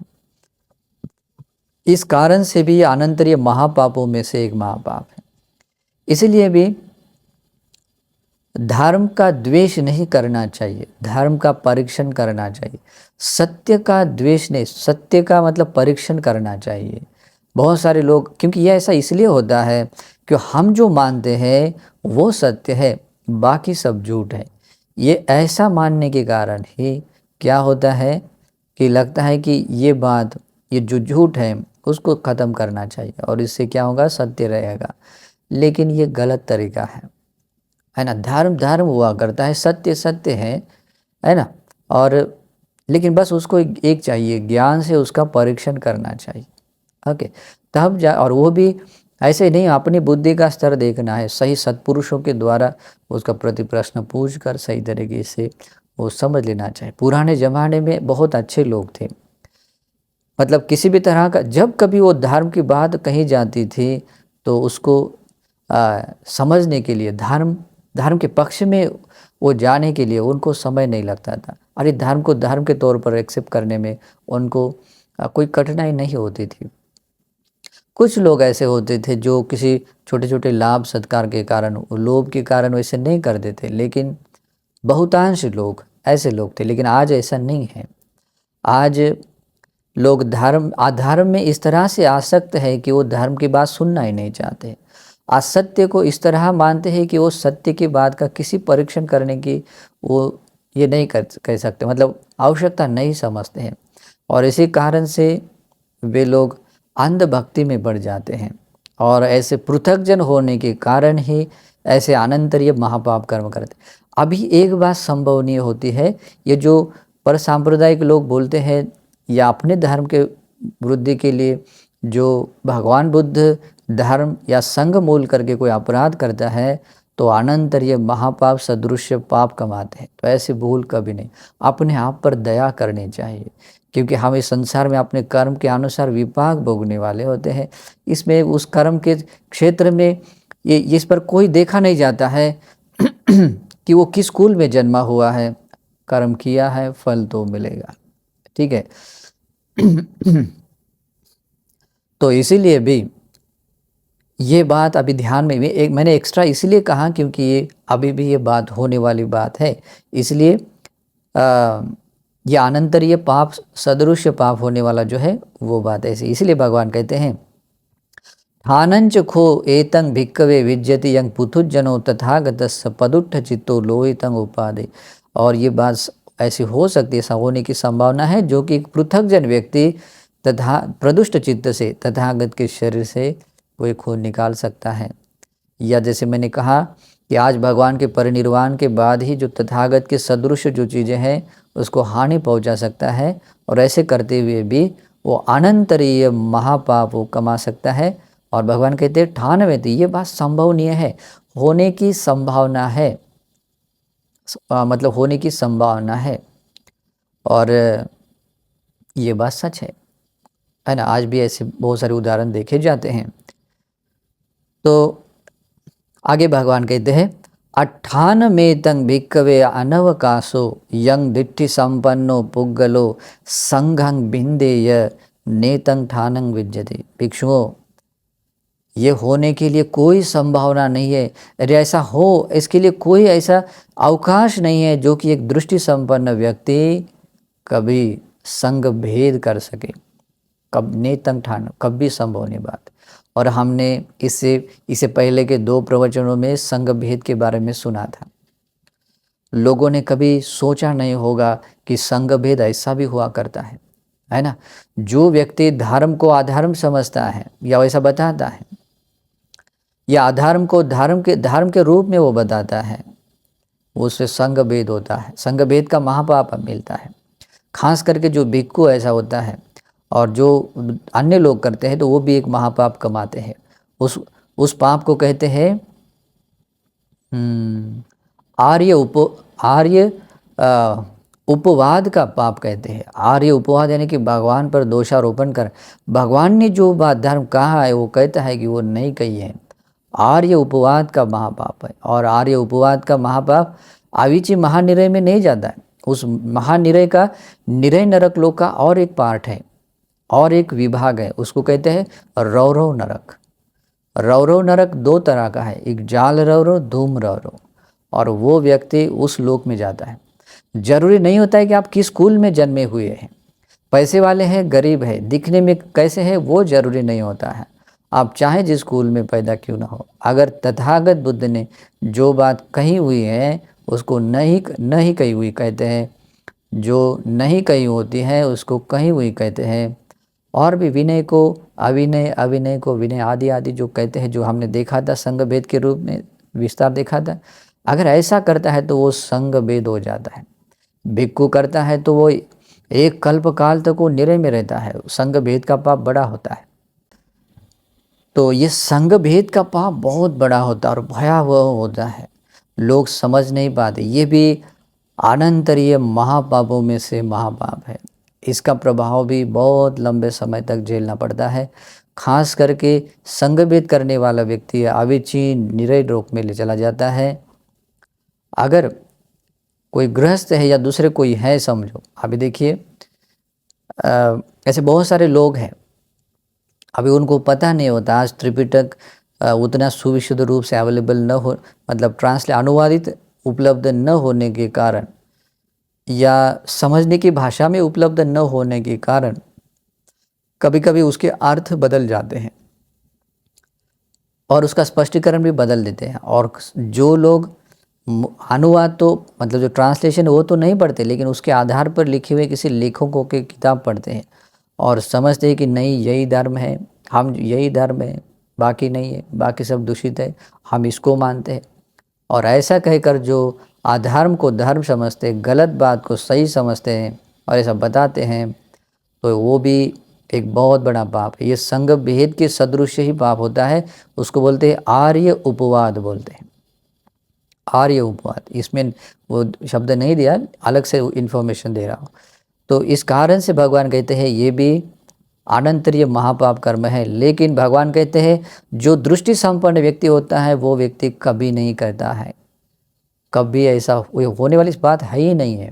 इस कारण से भी अनंतरीय महापापों में से एक महापाप है। इसलिए भी धर्म का द्वेष नहीं करना चाहिए, धर्म का परीक्षण करना चाहिए। सत्य का द्वेष नहीं, सत्य का मतलब परीक्षण करना चाहिए। बहुत सारे लोग, क्योंकि यह ऐसा इसलिए होता है कि हम जो मानते हैं वो सत्य है, बाकी सब झूठ है। ये ऐसा मानने के कारण ही क्या होता है कि लगता है कि ये बात, ये जो झूठ है उसको ख़त्म करना चाहिए और इससे क्या होगा, सत्य रहेगा। लेकिन ये गलत तरीका है ना। धर्म हुआ करता है, सत्य सत्य है ना। और लेकिन बस उसको एक चाहिए, ज्ञान से उसका परीक्षण करना चाहिए। ओके, तब जा, और वो भी ऐसे नहीं, अपनी बुद्धि का स्तर देखना है, सही सत्पुरुषों के द्वारा उसका प्रति प्रश्न पूछ कर सही तरीके से वो समझ लेना चाहिए। पुराने ज़माने में बहुत अच्छे लोग थे, मतलब किसी भी तरह का जब कभी वो धर्म की बात कही जाती थी तो उसको समझने के लिए धर्म धर्म के पक्ष में वो जाने के लिए उनको समय नहीं लगता था। अरे धर्म को धर्म के तौर पर एक्सेप्ट करने में उनको कोई कठिनाई नहीं होती थी। कुछ लोग ऐसे होते थे जो किसी छोटे छोटे लाभ सत्कार के कारण, लोभ के कारण वैसे नहीं करते थे, लेकिन बहुतांश लोग ऐसे लोग थे। लेकिन आज ऐसा नहीं है। आज लोग अधर्म में इस तरह से आसक्त है कि वो धर्म की बात सुनना ही नहीं चाहते। असत्य को इस तरह मानते हैं कि वो सत्य की बात का किसी परीक्षण करने की वो ये नहीं कह सकते, मतलब आवश्यकता नहीं समझते हैं। और इसी कारण से वे लोग अंधभक्ति में बढ़ जाते हैं और ऐसे पृथकजन होने के कारण ही ऐसे अनंतरीय महापाप कर्म करते। अभी एक बात संभवनीय होती है, ये जो पर सांप्रदायिक लोग बोलते हैं या अपने धर्म के वृद्धि के लिए जो भगवान बुद्ध धर्म या संघ मूल करके कोई अपराध करता है तो अनंतरीय महापाप सदृश्य पाप कमाते हैं। तो ऐसी भूल कभी नहीं, अपने आप पर दया करनी चाहिए, क्योंकि हम इस संसार में अपने कर्म के अनुसार विपाक भोगने वाले होते हैं। इसमें उस कर्म के क्षेत्र में ये इस पर कोई देखा नहीं जाता है कि वो किस कुल में जन्मा हुआ है। कर्म किया है, फल तो मिलेगा, ठीक है। तो इसीलिए भी ये बात अभी ध्यान में भी मैंने एक्स्ट्रा इसलिए कहा क्योंकि ये अभी भी ये बात होने वाली बात है। इसलिए ये अनंतरीय पाप सदृश्य पाप होने वाला जो है वो बात ऐसी। इसलिए भगवान कहते हैं ठानंच खो एतं भिक्कवे विज्यति यंग पुथुजनो तथागतस्य पदुट्ठ चित्तो लोहितं उपादे। और ये बात ऐसी हो सकती है, ऐसा होने की संभावना है, जो कि एक पृथकजन व्यक्ति तथा प्रदुष्ट चित्त से तथागत के शरीर से कोई खून निकाल सकता है। या जैसे मैंने कहा कि आज भगवान के परिनिर्वाण के बाद ही जो तथागत के सदृश जो चीज़ें हैं उसको हानि पहुंचा सकता है, और ऐसे करते हुए भी वो अनंतरीय महापाप वो कमा सकता है। और भगवान कहते हैं ठानवेति, ये बात संभवनीय है, होने की संभावना है, मतलब होने की संभावना है, और ये बात सच है ना। आज भी ऐसे बहुत सारे उदाहरण देखे जाते हैं। तो आगे भगवान कहते हैं 98 भिक्कवे अनवकाशो यंग दिट्ठि संपन्नो पुग्गलो संघं भिन्देय नेतं ठानं विद्यते। भिक्षुओं, ये होने के लिए कोई संभावना नहीं है, अरे ऐसा हो इसके लिए कोई ऐसा अवकाश नहीं है जो कि एक दृष्टि संपन्न व्यक्ति कभी संग भेद कर सके। कब नेतं ठान, कभी संभव नहीं बात। और हमने इससे पहले के 2 प्रवचनों में संग भेद के बारे में सुना था। लोगों ने कभी सोचा नहीं होगा कि संग भेद ऐसा भी हुआ करता है ना। जो व्यक्ति धर्म को अधर्म समझता है या वैसा बताता है, या अधर्म को धर्म के रूप में वो बताता है, उससे संग भेद होता है, संग भेद का महापाप मिलता है। खास करके जो भिक्खु ऐसा होता है और जो अन्य लोग करते हैं तो वो भी एक महापाप कमाते हैं। उस पाप को कहते हैं आर्य उपवाद का पाप कहते हैं। आर्य उपवाद यानी कि भगवान पर दोषारोपण कर, भगवान ने जो बात धर्म कहा है वो कहता है कि वो नहीं कही है, आर्य उपवाद का महापाप है। और आर्य उपवाद का महापाप अविची महानिरय में नहीं जाता है। उस महानिरय का निरय नरक लोक का और एक पार्ट है और एक विभाग है, उसको कहते हैं रौरव नरक। रौरव नरक 2 तरह का है, एक जाल रौरव, धूम रौरव। और वो व्यक्ति उस लोक में जाता है। जरूरी नहीं होता है कि आप किस कुल में जन्मे हुए हैं, पैसे वाले हैं गरीब है, दिखने में कैसे है वो जरूरी नहीं होता है। आप चाहे जिस कुल में पैदा क्यों ना हो, अगर तथागत बुद्ध ने जो बात कही हुई है उसको नहीं कही हुई कहते हैं, जो नहीं कही होती है उसको कही हुई कहते हैं। और भी विनय को अविनय, अविनय को विनय, आदि आदि जो कहते हैं, जो हमने देखा था संग भेद के रूप में विस्तार देखा था। अगर ऐसा करता है तो वो संग भेद हो जाता है। भिक्खु करता है तो वो एक कल्प काल तक वो निरय में रहता है, संग भेद का पाप बड़ा होता है। तो ये संग भेद का पाप बहुत बड़ा होता है और भयावह होता है, लोग समझ नहीं पाते। ये भी अनंतरीय महापापों में से महापाप है। इसका प्रभाव भी बहुत लंबे समय तक झेलना पड़ता है। खास करके संग भेद करने वाला व्यक्ति अविची निरय रोग में ले चला जाता है। अगर कोई गृहस्थ है या दूसरे कोई है, समझो अभी देखिए ऐसे बहुत सारे लोग हैं, अभी उनको पता नहीं होता। आज त्रिपिटक उतना सुविशुद्ध रूप से अवेलेबल न हो, मतलब ट्रांसलेट अनुवादित उपलब्ध न होने के कारण या समझने की भाषा में उपलब्ध न होने के कारण कभी कभी उसके अर्थ बदल जाते हैं और उसका स्पष्टीकरण भी बदल देते हैं। और जो लोग अनुवाद तो मतलब जो ट्रांसलेशन वो तो नहीं पढ़ते, लेकिन उसके आधार पर लिखे हुए किसी लेखकों के किताब पढ़ते हैं और समझते हैं कि नहीं यही धर्म है, हम यही धर्म है, बाकी नहीं है, बाकी सब दूषित है, हम इसको मानते हैं। और ऐसा कहकर जो अधर्म को धर्म समझते हैं, गलत बात को सही समझते हैं और ऐसा बताते हैं, तो वो भी एक बहुत बड़ा पाप है। ये संग भेद के सदृश ही पाप होता है। उसको बोलते हैं आर्य उपवाद बोलते हैं, आर्य उपवाद। इसमें वो शब्द नहीं दिया, अलग से इन्फॉर्मेशन दे रहा हूँ। तो इस कारण से भगवान कहते हैं ये भी अनंतरीय महापाप कर्म है। लेकिन भगवान कहते हैं जो दृष्टि संपन्न व्यक्ति होता है वो व्यक्ति कभी नहीं करता है, कभी ऐसा होने वाली बात है ही नहीं है।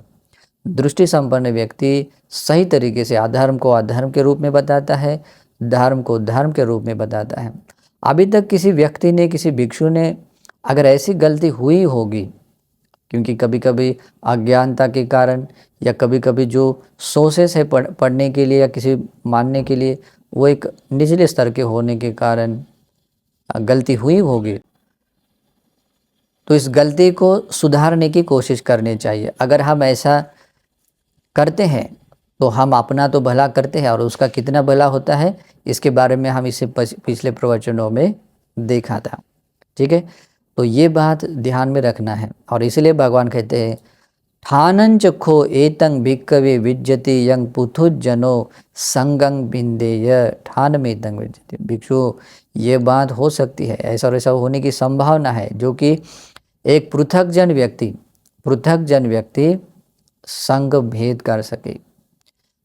दृष्टि संपन्न व्यक्ति सही तरीके से अधर्म को अधर्म के रूप में बताता है, धर्म को धर्म के रूप में बताता है। अभी तक किसी व्यक्ति ने, किसी भिक्षु ने अगर ऐसी गलती हुई होगी, क्योंकि कभी कभी अज्ञानता के कारण या कभी कभी जो सोर्सेस है पढ़ने के लिए या किसी मानने के लिए वो एक निचले स्तर के होने के कारण गलती हुई होगी, तो इस गलती को सुधारने की कोशिश करनी चाहिए। अगर हम ऐसा करते हैं तो हम अपना तो भला करते हैं और उसका कितना भला होता है इसके बारे में हम इसे पिछले प्रवचनों में देखा था। ठीक है, तो ये बात ध्यान में रखना है। और इसलिए भगवान कहते हैं ठानंच खो एतंग भिक्कवे विज्जति यंग पुथुजनो संगंग बिंदेय ठान में तंग विज्जति। भिक्षु ये बात हो सकती है, ऐसा और ऐसा होने की संभावना है, जो कि एक पृथकजन व्यक्ति संग भेद कर सके।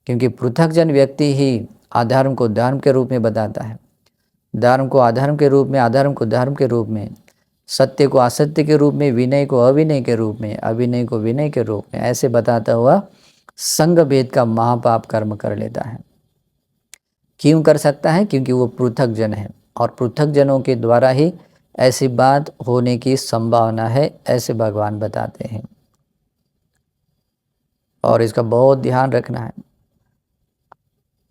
क्योंकि पृथकजन व्यक्ति ही अधर्म को धर्म के रूप में बताता है, धर्म को अधर्म के रूप में, अधर्म को धर्म के रूप में, सत्य को असत्य के रूप में, विनय को अविनय के रूप में, अविनय को विनय के रूप में, ऐसे बताता हुआ संग भेद का महापाप कर्म कर लेता है। क्यों कर सकता है? क्योंकि वो पृथक जन है और पृथक जनों के द्वारा ही ऐसी बात होने की संभावना है, ऐसे भगवान बताते हैं। और इसका बहुत ध्यान रखना है।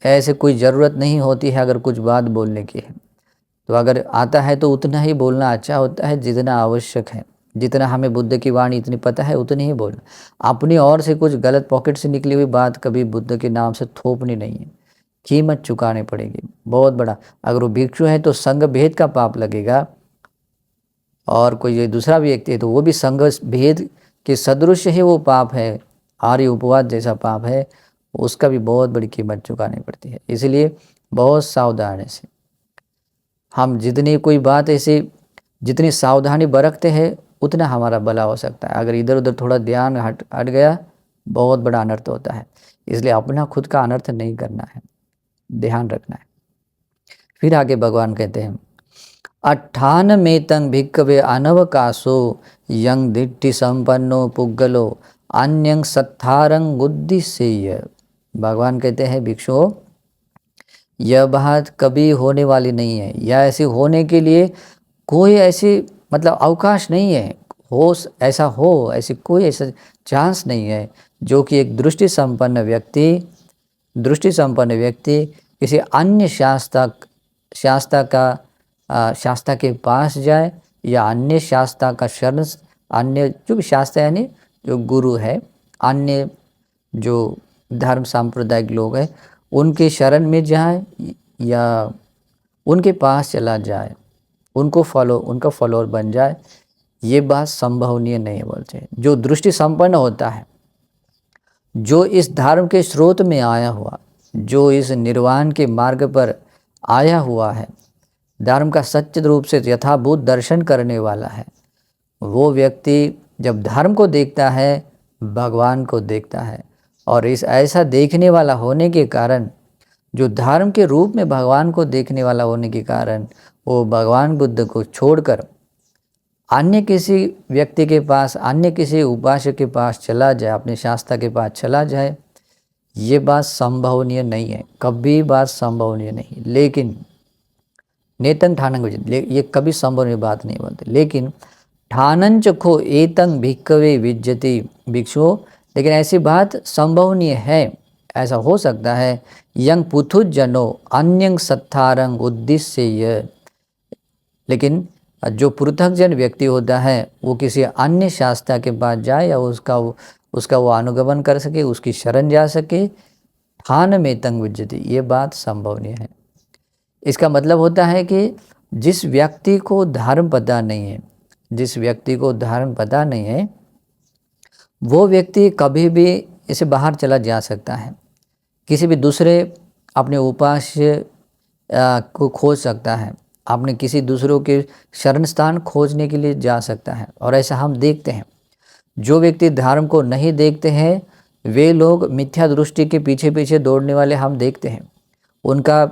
ऐसे कोई ज़रूरत नहीं होती है अगर कुछ बात बोलने की है तो अगर आता है तो उतना ही बोलना अच्छा होता है जितना आवश्यक है। जितना हमें बुद्ध की वाणी इतनी पता है उतनी ही बोलना। अपनी ओर से कुछ गलत पॉकेट से निकली हुई बात कभी बुद्ध के नाम से थोपनी नहीं है, कीमत चुकानी पड़ेगी बहुत बड़ा। अगर वो भिक्षु है तो संग भेद का पाप लगेगा, और कोई दूसरा व्यक्ति है तो वो भी संग भेद के सदृश ही वो पाप है, आर्य उपवाद जैसा पाप है, उसका भी बहुत बड़ी कीमत चुकानी पड़ती है। इसलिए बहुत सावधानी से हम जितनी कोई बात ऐसी जितनी सावधानी बरतते हैं उतना हमारा भला हो सकता है। अगर इधर उधर थोड़ा ध्यान हट गया बहुत बड़ा अनर्थ होता है। इसलिए अपना खुद का अनर्थ नहीं करना है, ध्यान रखना है। फिर आगे भगवान कहते हैं अट्ठान में तंग भिक्कवे अनवकाशो यंग दिट्ठि संपन्नो पुग्गलो अन्यंग सत्थारंग उद्दिश्य। भगवान कहते हैं भिक्षुओं यह बात कभी होने वाली नहीं है, या ऐसी होने के लिए कोई ऐसी मतलब अवकाश नहीं है, ऐसी कोई ऐसा चांस नहीं है, जो कि एक दृष्टि संपन्न व्यक्ति किसी अन्य शास्त्र के पास जाए या अन्य शास्त्र का शरण, अन्य जो भी शास्त्र यानी जो गुरु है, अन्य जो धर्म सांप्रदायिक लोग हैं उनके शरण में जाए या उनके पास चला जाए, उनका फॉलोअर बन जाए, ये बात संभवनीय नहीं बोलते हैं। जो दृष्टि संपन्न होता है, जो इस धर्म के स्रोत में आया हुआ, जो इस निर्वाण के मार्ग पर आया हुआ है, धर्म का सच्चे रूप से यथाभूत दर्शन करने वाला है, वो व्यक्ति जब धर्म को देखता है भगवान को देखता है। और इस ऐसा देखने वाला होने के कारण, जो धर्म के रूप में भगवान को देखने वाला होने के कारण, वो भगवान बुद्ध को छोड़कर अन्य किसी व्यक्ति के पास, अन्य किसी उपासक के पास चला जाए, अपने शास्त्र के पास चला जाए, ये बात संभवनीय नहीं है, कभी बात संभवनीय नहीं। लेकिन नेतंग ठानंग, ये कभी संभवनीय बात नहीं बोलते। लेकिन ठानंच को एतंग भिक्खवे विज्जति भिक्षुओं, लेकिन ऐसी बात संभवनीय है, ऐसा हो सकता है। यंग पुथुज जनो अन्यंग सत्थारंग उद्देश्य यह, लेकिन जो पृथकजन व्यक्ति होता है वो किसी अन्य शास्त्र के पास जाए या उसका वो अनुगमन कर सके, उसकी शरण जा सके, ठान में तंग विज्जति, ये बात संभवनीय है। इसका मतलब होता है कि जिस व्यक्ति को धर्म पता नहीं है, जिस व्यक्ति को धर्म पता नहीं है, वो व्यक्ति कभी भी इसे बाहर चला जा सकता है, किसी भी दूसरे अपने उपास्य को खोज सकता है, अपने किसी दूसरों के शरण स्थान खोजने के लिए जा सकता है। और ऐसा हम देखते हैं, जो व्यक्ति धर्म को नहीं देखते हैं वे लोग मिथ्या दृष्टि के पीछे पीछे दौड़ने वाले हम देखते हैं। उनका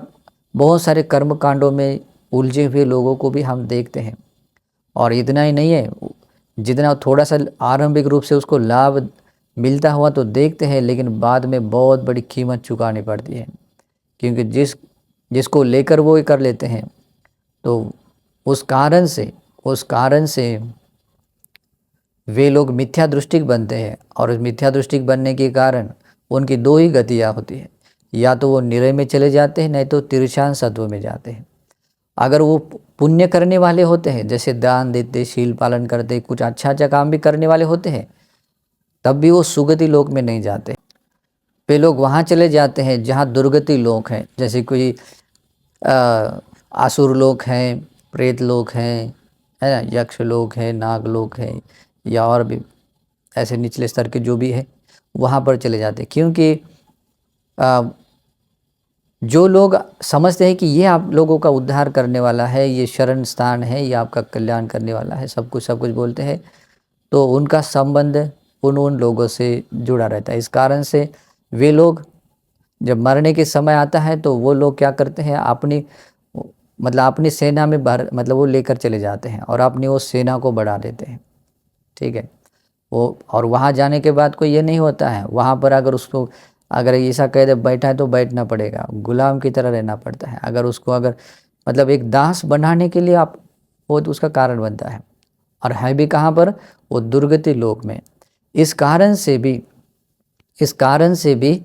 बहुत सारे कर्म कांडों में उलझे हुए लोगों को भी हम देखते हैं। और इतना ही नहीं है, जितना थोड़ा सा आरंभिक रूप से उसको लाभ मिलता हुआ तो देखते हैं, लेकिन बाद में बहुत बड़ी कीमत चुकानी पड़ती है, क्योंकि जिसको लेकर वो कर लेते हैं, तो उस कारण से वे लोग मिथ्या दृष्टिक बनते हैं। और उस मिथ्या दृष्टिक बनने के कारण उनकी दो ही गतियाँ होती है, या तो वो निरय में चले जाते हैं, नहीं तो तिरछान सत्व में जाते हैं। अगर वो पुण्य करने वाले होते हैं, जैसे दान देते, शील पालन करते, कुछ अच्छा काम भी करने वाले होते हैं, तब भी वो सुगति लोक में नहीं जाते। वे लोग वहाँ चले जाते हैं जहाँ दुर्गति लोक हैं, जैसे कोई आसुर लोक हैं, प्रेत लोक हैं, है ना, यक्ष लोक है, नाग लोक है, या और भी ऐसे निचले स्तर के जो भी है, वहाँ पर चले जाते। क्योंकि जो लोग समझते हैं कि ये आप लोगों का उद्धार करने वाला है, ये शरण स्थान है, ये आपका कल्याण करने वाला है, सब कुछ बोलते हैं, तो उनका संबंध उन लोगों से जुड़ा रहता है। इस कारण से वे लोग जब मरने के समय आता है तो वो लोग क्या करते हैं, अपनी सेना में वो लेकर चले जाते हैं और अपनी वो सेना को बढ़ा देते हैं। ठीक है, वो और वहाँ जाने के बाद कोई ये नहीं होता है, वहाँ पर अगर ऐसा कह दे बैठा है तो बैठना पड़ेगा, गुलाम की तरह रहना पड़ता है। अगर उसको एक दास बनाने के लिए वो तो उसका कारण बनता है, और है भी कहाँ पर, वो दुर्गति लोक में। इस कारण से भी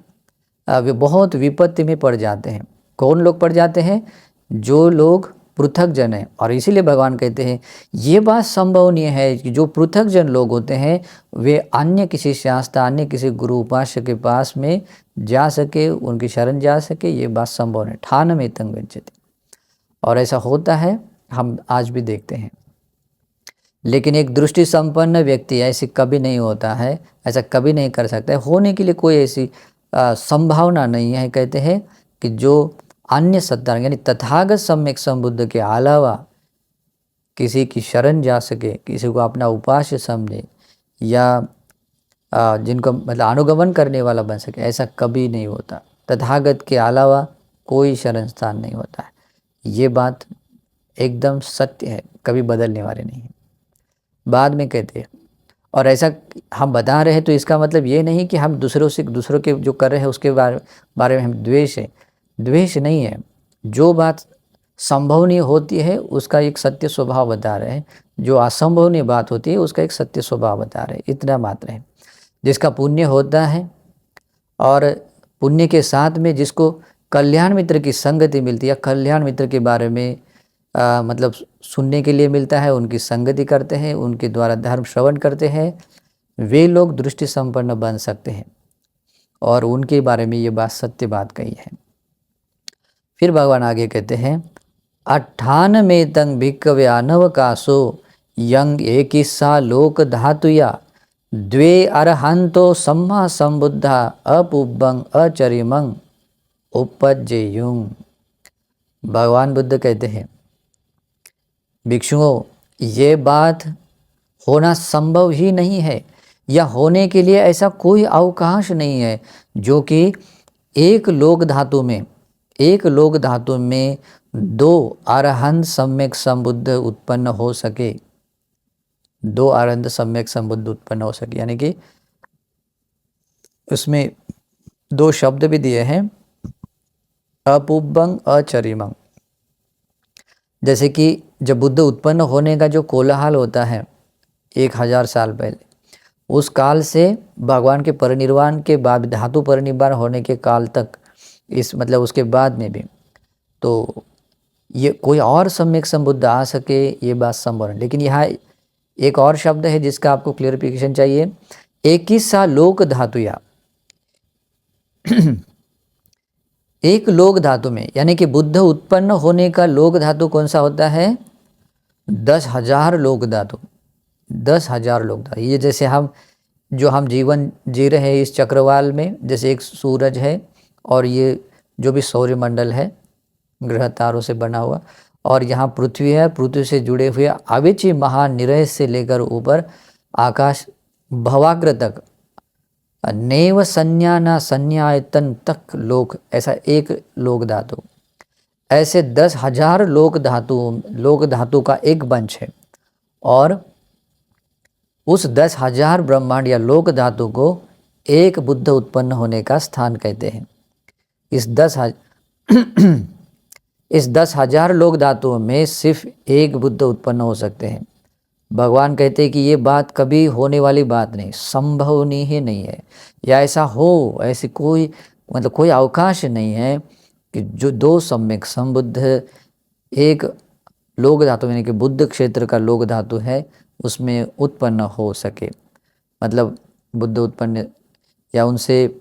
वे बहुत विपत्ति में पड़ जाते हैं। कौन लोग पड़ जाते हैं? जो लोग पृथक जन हैं। और इसीलिए भगवान कहते हैं ये बात संभवनीय है कि जो पृथक जन लोग होते हैं वे अन्य किसी शास्त्र, अन्य किसी गुरु उपासक के पास में जा सके, उनकी शरण जा सके, ये बात संभव है। ठान में तंग गच्छति, और ऐसा होता है, हम आज भी देखते हैं। लेकिन एक दृष्टि संपन्न व्यक्ति ऐसे कभी नहीं होता है, ऐसा कभी नहीं कर सकता है, होने के लिए कोई ऐसी संभावना नहीं है। कहते हैं कि जो अन्य सत्ता यानी तथागत सम्यक संबुद्ध के अलावा किसी की शरण जा सके, किसी को अपना उपास्य समझे, या जिनको अनुगमन करने वाला बन सके, ऐसा कभी नहीं होता। तथागत के अलावा कोई शरण स्थान नहीं होता है। ये बात एकदम सत्य है, कभी बदलने वाले नहीं है। बाद में कहते हैं, और ऐसा हम बता रहे हैं तो इसका मतलब ये नहीं कि हम दूसरों के जो कर रहे हैं उसके बारे में हम द्वेष नहीं है। जो बात संभवनीय होती है उसका एक सत्य स्वभाव बता रहे हैं, जो असंभवनीय बात होती है उसका एक सत्य स्वभाव बता रहे हैं, इतना मात्र है। जिसका पुण्य होता है और पुण्य के साथ में जिसको कल्याण मित्र की संगति मिलती है, कल्याण मित्र के बारे में सुनने के लिए मिलता है, उनकी संगति करते हैं, उनके द्वारा धर्म श्रवण करते हैं, वे लोग दृष्टि संपन्न बन सकते हैं। और उनके बारे में ये बात सत्य बात कही है। फिर भगवान आगे कहते हैं, 98 तंग भिक्खवे अनवकाशो यंग एकिस्सा लोक धातुया द्वे अरहंतो सम्मा संबुद्धा अपुब्बंग अचरिमंग उपज्जेयुंग। भगवान बुद्ध कहते हैं भिक्षुओं, ये बात होना संभव ही नहीं है, या होने के लिए ऐसा कोई अवकाश नहीं है जो कि एक लोक धातु में दो अरहंत सम्यक संबुद्ध उत्पन्न हो सके, दो अरहंत सम्यक संबुद्ध उत्पन्न हो सके। यानी कि उसमें दो शब्द भी दिए हैं, अपुब्बंग अचरिमंग। जैसे कि जब बुद्ध उत्पन्न होने का जो कोलाहल होता है 1000 साल पहले, उस काल से भगवान के परिनिर्वाण के बाद, धातु परिनिर्वाण होने के काल तक, इस मतलब उसके बाद में भी, तो ये कोई और सम्यक संबुद्ध आ सके ये बात संभव है। लेकिन यहाँ एक और शब्द है जिसका आपको क्लियरिफिकेशन चाहिए, एक ही सा लोक धातु या एक लोक धातु में, यानी कि बुद्ध उत्पन्न होने का लोक धातु कौन सा होता है? 10,000 लोक धातु, 10,000 लोक धातु। ये जैसे हम जीवन जी रहे हैं इस चक्रवाल में, जैसे एक सूरज है और ये जो भी सौरमंडल है ग्रह तारों से बना हुआ, और यहाँ पृथ्वी है, पृथ्वी से जुड़े हुए अविचि महानिरय से लेकर ऊपर आकाश भवाग्र तक, नैव संज्ञाना संज्ञायतन तक लोक, ऐसा एक लोक धातु। ऐसे 10,000 लोक धातु का एक वंश है, और उस 10,000 ब्रह्मांड या लोक धातु को एक बुद्ध उत्पन्न होने का स्थान कहते हैं। इस 10,000 लोक धातुओं में सिर्फ एक बुद्ध उत्पन्न हो सकते हैं। भगवान कहते हैं कि ये बात कभी होने वाली बात नहीं, संभव ही नहीं है, या ऐसा हो, ऐसी कोई मतलब कोई अवकाश नहीं है कि जो दो सम्यक संबुद्ध एक लोक धातु, यानी कि बुद्ध क्षेत्र का लोक धातु है, उसमें उत्पन्न हो सके। मतलब बुद्ध उत्पन्न या उनसे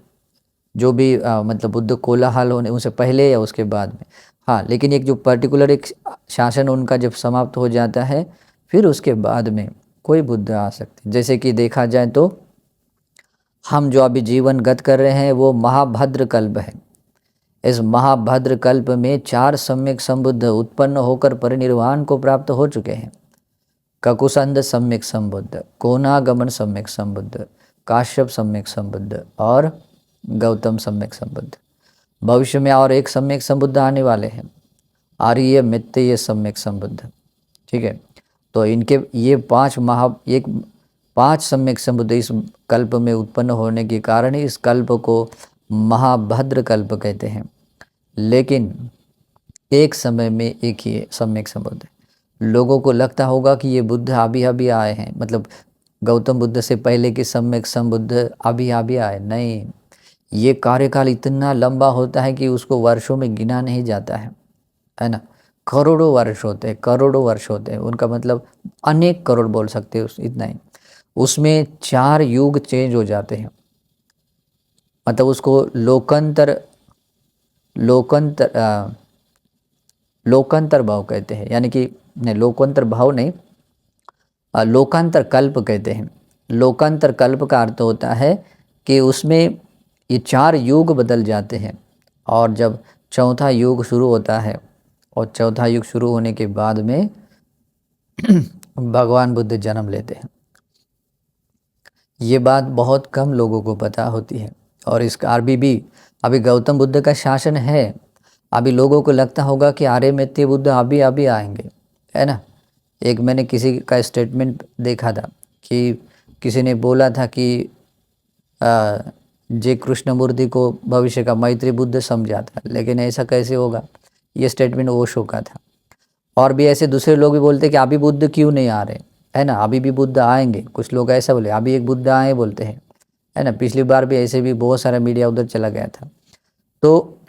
जो भी मतलब बुद्ध कोलाहल होने उनसे पहले या उसके बाद में, हाँ। लेकिन एक जो पर्टिकुलर एक शासन उनका जब समाप्त हो जाता है, फिर उसके बाद में कोई बुद्ध आ सकते। जैसे कि देखा जाए तो हम जो अभी जीवन गत कर रहे हैं वो महाभद्र कल्प है। इस महाभद्र कल्प में 4 सम्यक संबुद्ध उत्पन्न होकर परिनिर्वाण को प्राप्त हो चुके हैं। ककुसंद सम्यक संबुद्ध, कोनागमन सम्यक संबुद्ध, काश्यप सम्यक संबुद्ध और गौतम सम्यक संबुद्ध। भविष्य में और एक सम्यक संबुद्ध आने वाले हैं, आर्य मित्तेय सम्यक संबुद्ध। ठीक है, तो इनके ये 5 सम्यक संबुद्ध इस कल्प में उत्पन्न होने के कारण ही इस कल्प को महाभद्र कल्प कहते हैं। लेकिन एक समय में एक ही सम्यक संबुद्ध है। लोगों को लगता होगा कि ये बुद्ध अभी अभी आए हैं, मतलब गौतम बुद्ध से पहले के सम्यक संबुद्ध अभी अभी आए, नहीं। ये कार्यकाल इतना लंबा होता है कि उसको वर्षों में गिना नहीं जाता है ना। करोड़ों वर्ष होते हैं, उनका मतलब अनेक करोड़ बोल सकते हैं, इतना ही। उसमें 4 युग चेंज हो जाते हैं, मतलब उसको लोकांतर भाव कहते हैं। यानी कि नहीं, लोकांतर भाव नहीं, लोकांतर कल्प कहते हैं। लोकांतर कल्प का अर्थ होता है कि उसमें ये 4 युग बदल जाते हैं, और जब चौथा युग शुरू होता है, और चौथा युग शुरू होने के बाद में भगवान बुद्ध जन्म लेते हैं। ये बात बहुत कम लोगों को पता होती है, और इसका अभी गौतम बुद्ध का शासन है। अभी लोगों को लगता होगा कि आर्य मित्य बुद्ध अभी आएंगे, है ना। एक मैंने किसी का स्टेटमेंट देखा था कि किसी ने बोला था कि जे कृष्णमूर्ति को भविष्य का मैत्री बुद्ध समझा था, लेकिन ऐसा कैसे होगा। ये स्टेटमेंट ओशो का था। और भी ऐसे दूसरे लोग भी बोलते कि अभी बुद्ध क्यों नहीं आ रहे, है ना, अभी भी बुद्ध आएंगे। कुछ लोग ऐसा बोले, अभी एक बुद्ध आए बोलते हैं, है ना। पिछली बार भी ऐसे भी बहुत सारा मीडिया उधर चला गया था। तो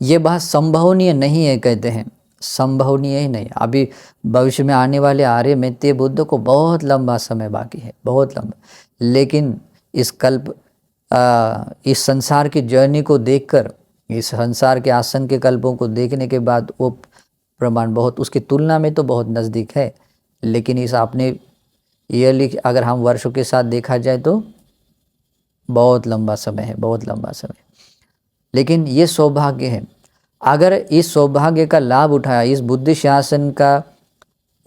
ये बात संभवनीय नहीं है, कहते हैं संभवनीय ही नहीं। अभी भविष्य में आने वाले आर्य मित्य बुद्ध को बहुत लंबा समय बाकी है, बहुत लंबा। लेकिन इस कल्प इस संसार की जर्नी को देखकर, इस संसार के आसन के कल्पों को देखने के बाद वो प्रमाण बहुत उसकी तुलना में तो बहुत नज़दीक है। लेकिन इस आपने ईयरली अगर हम वर्षों के साथ देखा जाए तो बहुत लंबा समय है, बहुत लंबा समय। लेकिन ये सौभाग्य है, अगर इस सौभाग्य का लाभ उठाया, इस बुद्ध शासन का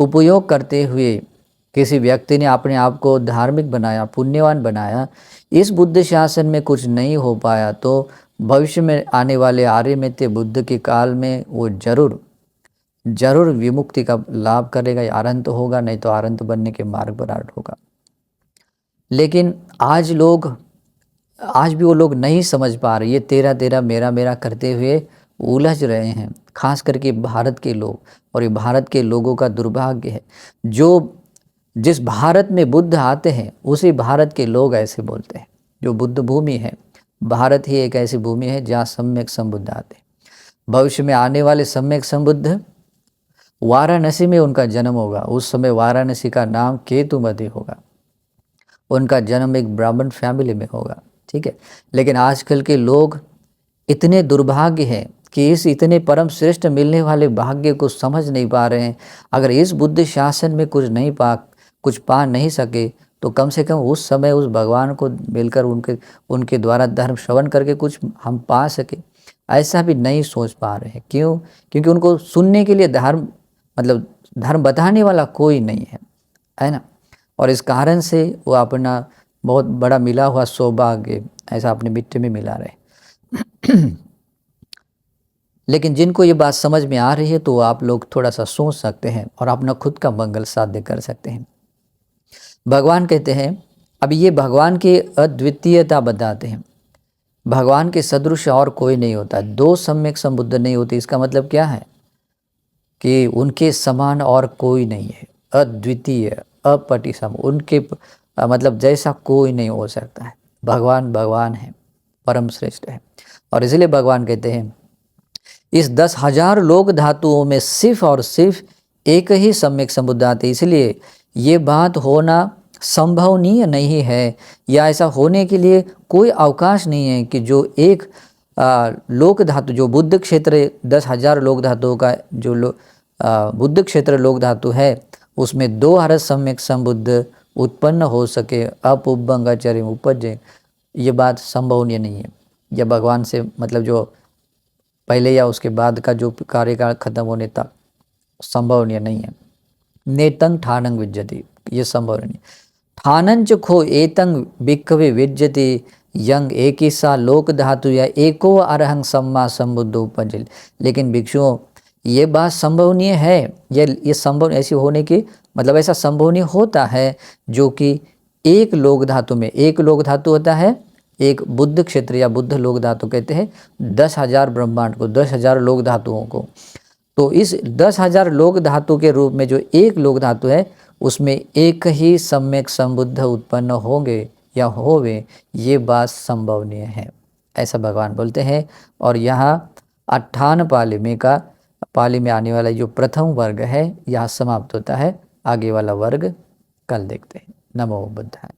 उपयोग करते हुए किसी व्यक्ति ने अपने आप को धार्मिक बनाया, पुण्यवान बनाया, इस बुद्ध शासन में कुछ नहीं हो पाया, तो भविष्य में आने वाले आर्यमित्य बुद्ध के काल में वो जरूर विमुक्ति का लाभ करेगा, या अरंत होगा, नहीं तो अरंत बनने के मार्ग पर आरूढ़ होगा। लेकिन आज भी वो लोग नहीं समझ पा रहे, ये तेरा तेरा मेरा मेरा करते हुए उलझ रहे हैं। खास करके भारत के लोग, और ये भारत के लोगों का दुर्भाग्य है। जिस भारत में बुद्ध आते हैं उसी भारत के लोग ऐसे बोलते हैं। जो बुद्ध भूमि है, भारत ही एक ऐसी भूमि है जहाँ सम्यक संबुद्ध आते हैं। भविष्य में आने वाले सम्यक संबुद्ध वाराणसी में उनका जन्म होगा। उस समय वाराणसी का नाम केतुमती होगा। उनका जन्म एक ब्राह्मण फैमिली में होगा, ठीक है। लेकिन आजकल के लोग इतने दुर्भाग्य हैं कि इस इतने परम श्रेष्ठ मिलने वाले भाग्य को समझ नहीं पा रहे हैं। अगर इस बुद्ध शासन में कुछ पा नहीं सके, तो कम से कम उस समय उस भगवान को मिलकर उनके द्वारा धर्म श्रवण करके कुछ हम पा सके, ऐसा भी नहीं सोच पा रहे हैं। क्यों? क्योंकि उनको सुनने के लिए धर्म बताने वाला कोई नहीं है ना। और इस कारण से वो अपना बहुत बड़ा मिला हुआ सौभाग्य ऐसा अपने मिट्टी में मिला रहे। लेकिन जिनको ये बात समझ में आ रही है, तो आप लोग थोड़ा सा सोच सकते हैं और अपना खुद का मंगल साध्य कर सकते हैं। भगवान कहते हैं, अब ये भगवान की अद्वितीयता बताते हैं। भगवान के सदृश और कोई नहीं होता। दो सम्यक संबुद्ध नहीं होते। इसका मतलब क्या है कि उनके समान और कोई नहीं है। अद्वितीय, अपटिसम, उनके मतलब जैसा कोई नहीं हो सकता है। भगवान भगवान है, परम श्रेष्ठ है। और इसलिए भगवान कहते हैं, इस 10,000 लोक धातुओं में सिर्फ और सिर्फ एक ही सम्यक संबुद्ध आते। इसलिए ये बात होना संभवनीय नहीं है, या ऐसा होने के लिए कोई अवकाश नहीं है कि जो एक लोक धातु, जो बुद्ध क्षेत्र 10,000 लोक धातुओं का जो बुद्ध क्षेत्र लोक धातु है, उसमें 2 हर्ष सम्यक संबुद्ध उत्पन्न हो सके। अपुब्बंगाचार्य उपजय, ये बात संभवनीय नहीं है। यह भगवान से मतलब जो पहले या उसके बाद का जो कार्यकाल खत्म होने तक संभवनीय नहीं है। नेतंग ठानंग विज्जति, ये संभव नहीं। ठानंच खो एतंग भिक्खवे विज्जति यंग एक ही सा लोक धातु या एको अरहंग सम्मा संबुद्ध उपजल। लेकिन भिक्षुओं, ये बात संभवनीय है, ये संभव ऐसी होने की मतलब ऐसा संभवनीय होता है जो कि एक लोक धातु में, एक लोक धातु होता है, एक बुद्ध क्षेत्र या बुद्ध लोक धातु कहते हैं 10,000 ब्रह्मांड को, 10,000 लोक धातुओं को। तो इस 10,000 लोक धातु के रूप में जो एक लोक धातु है, उसमें एक ही सम्यक संबुद्ध उत्पन्न होंगे या होवे, ये बात संभवनीय है, ऐसा भगवान बोलते हैं। और यहाँ 58 पाली में आने वाला जो प्रथम वर्ग है, यहाँ समाप्त होता है। आगे वाला वर्ग कल देखते हैं। नमो बुद्धाय।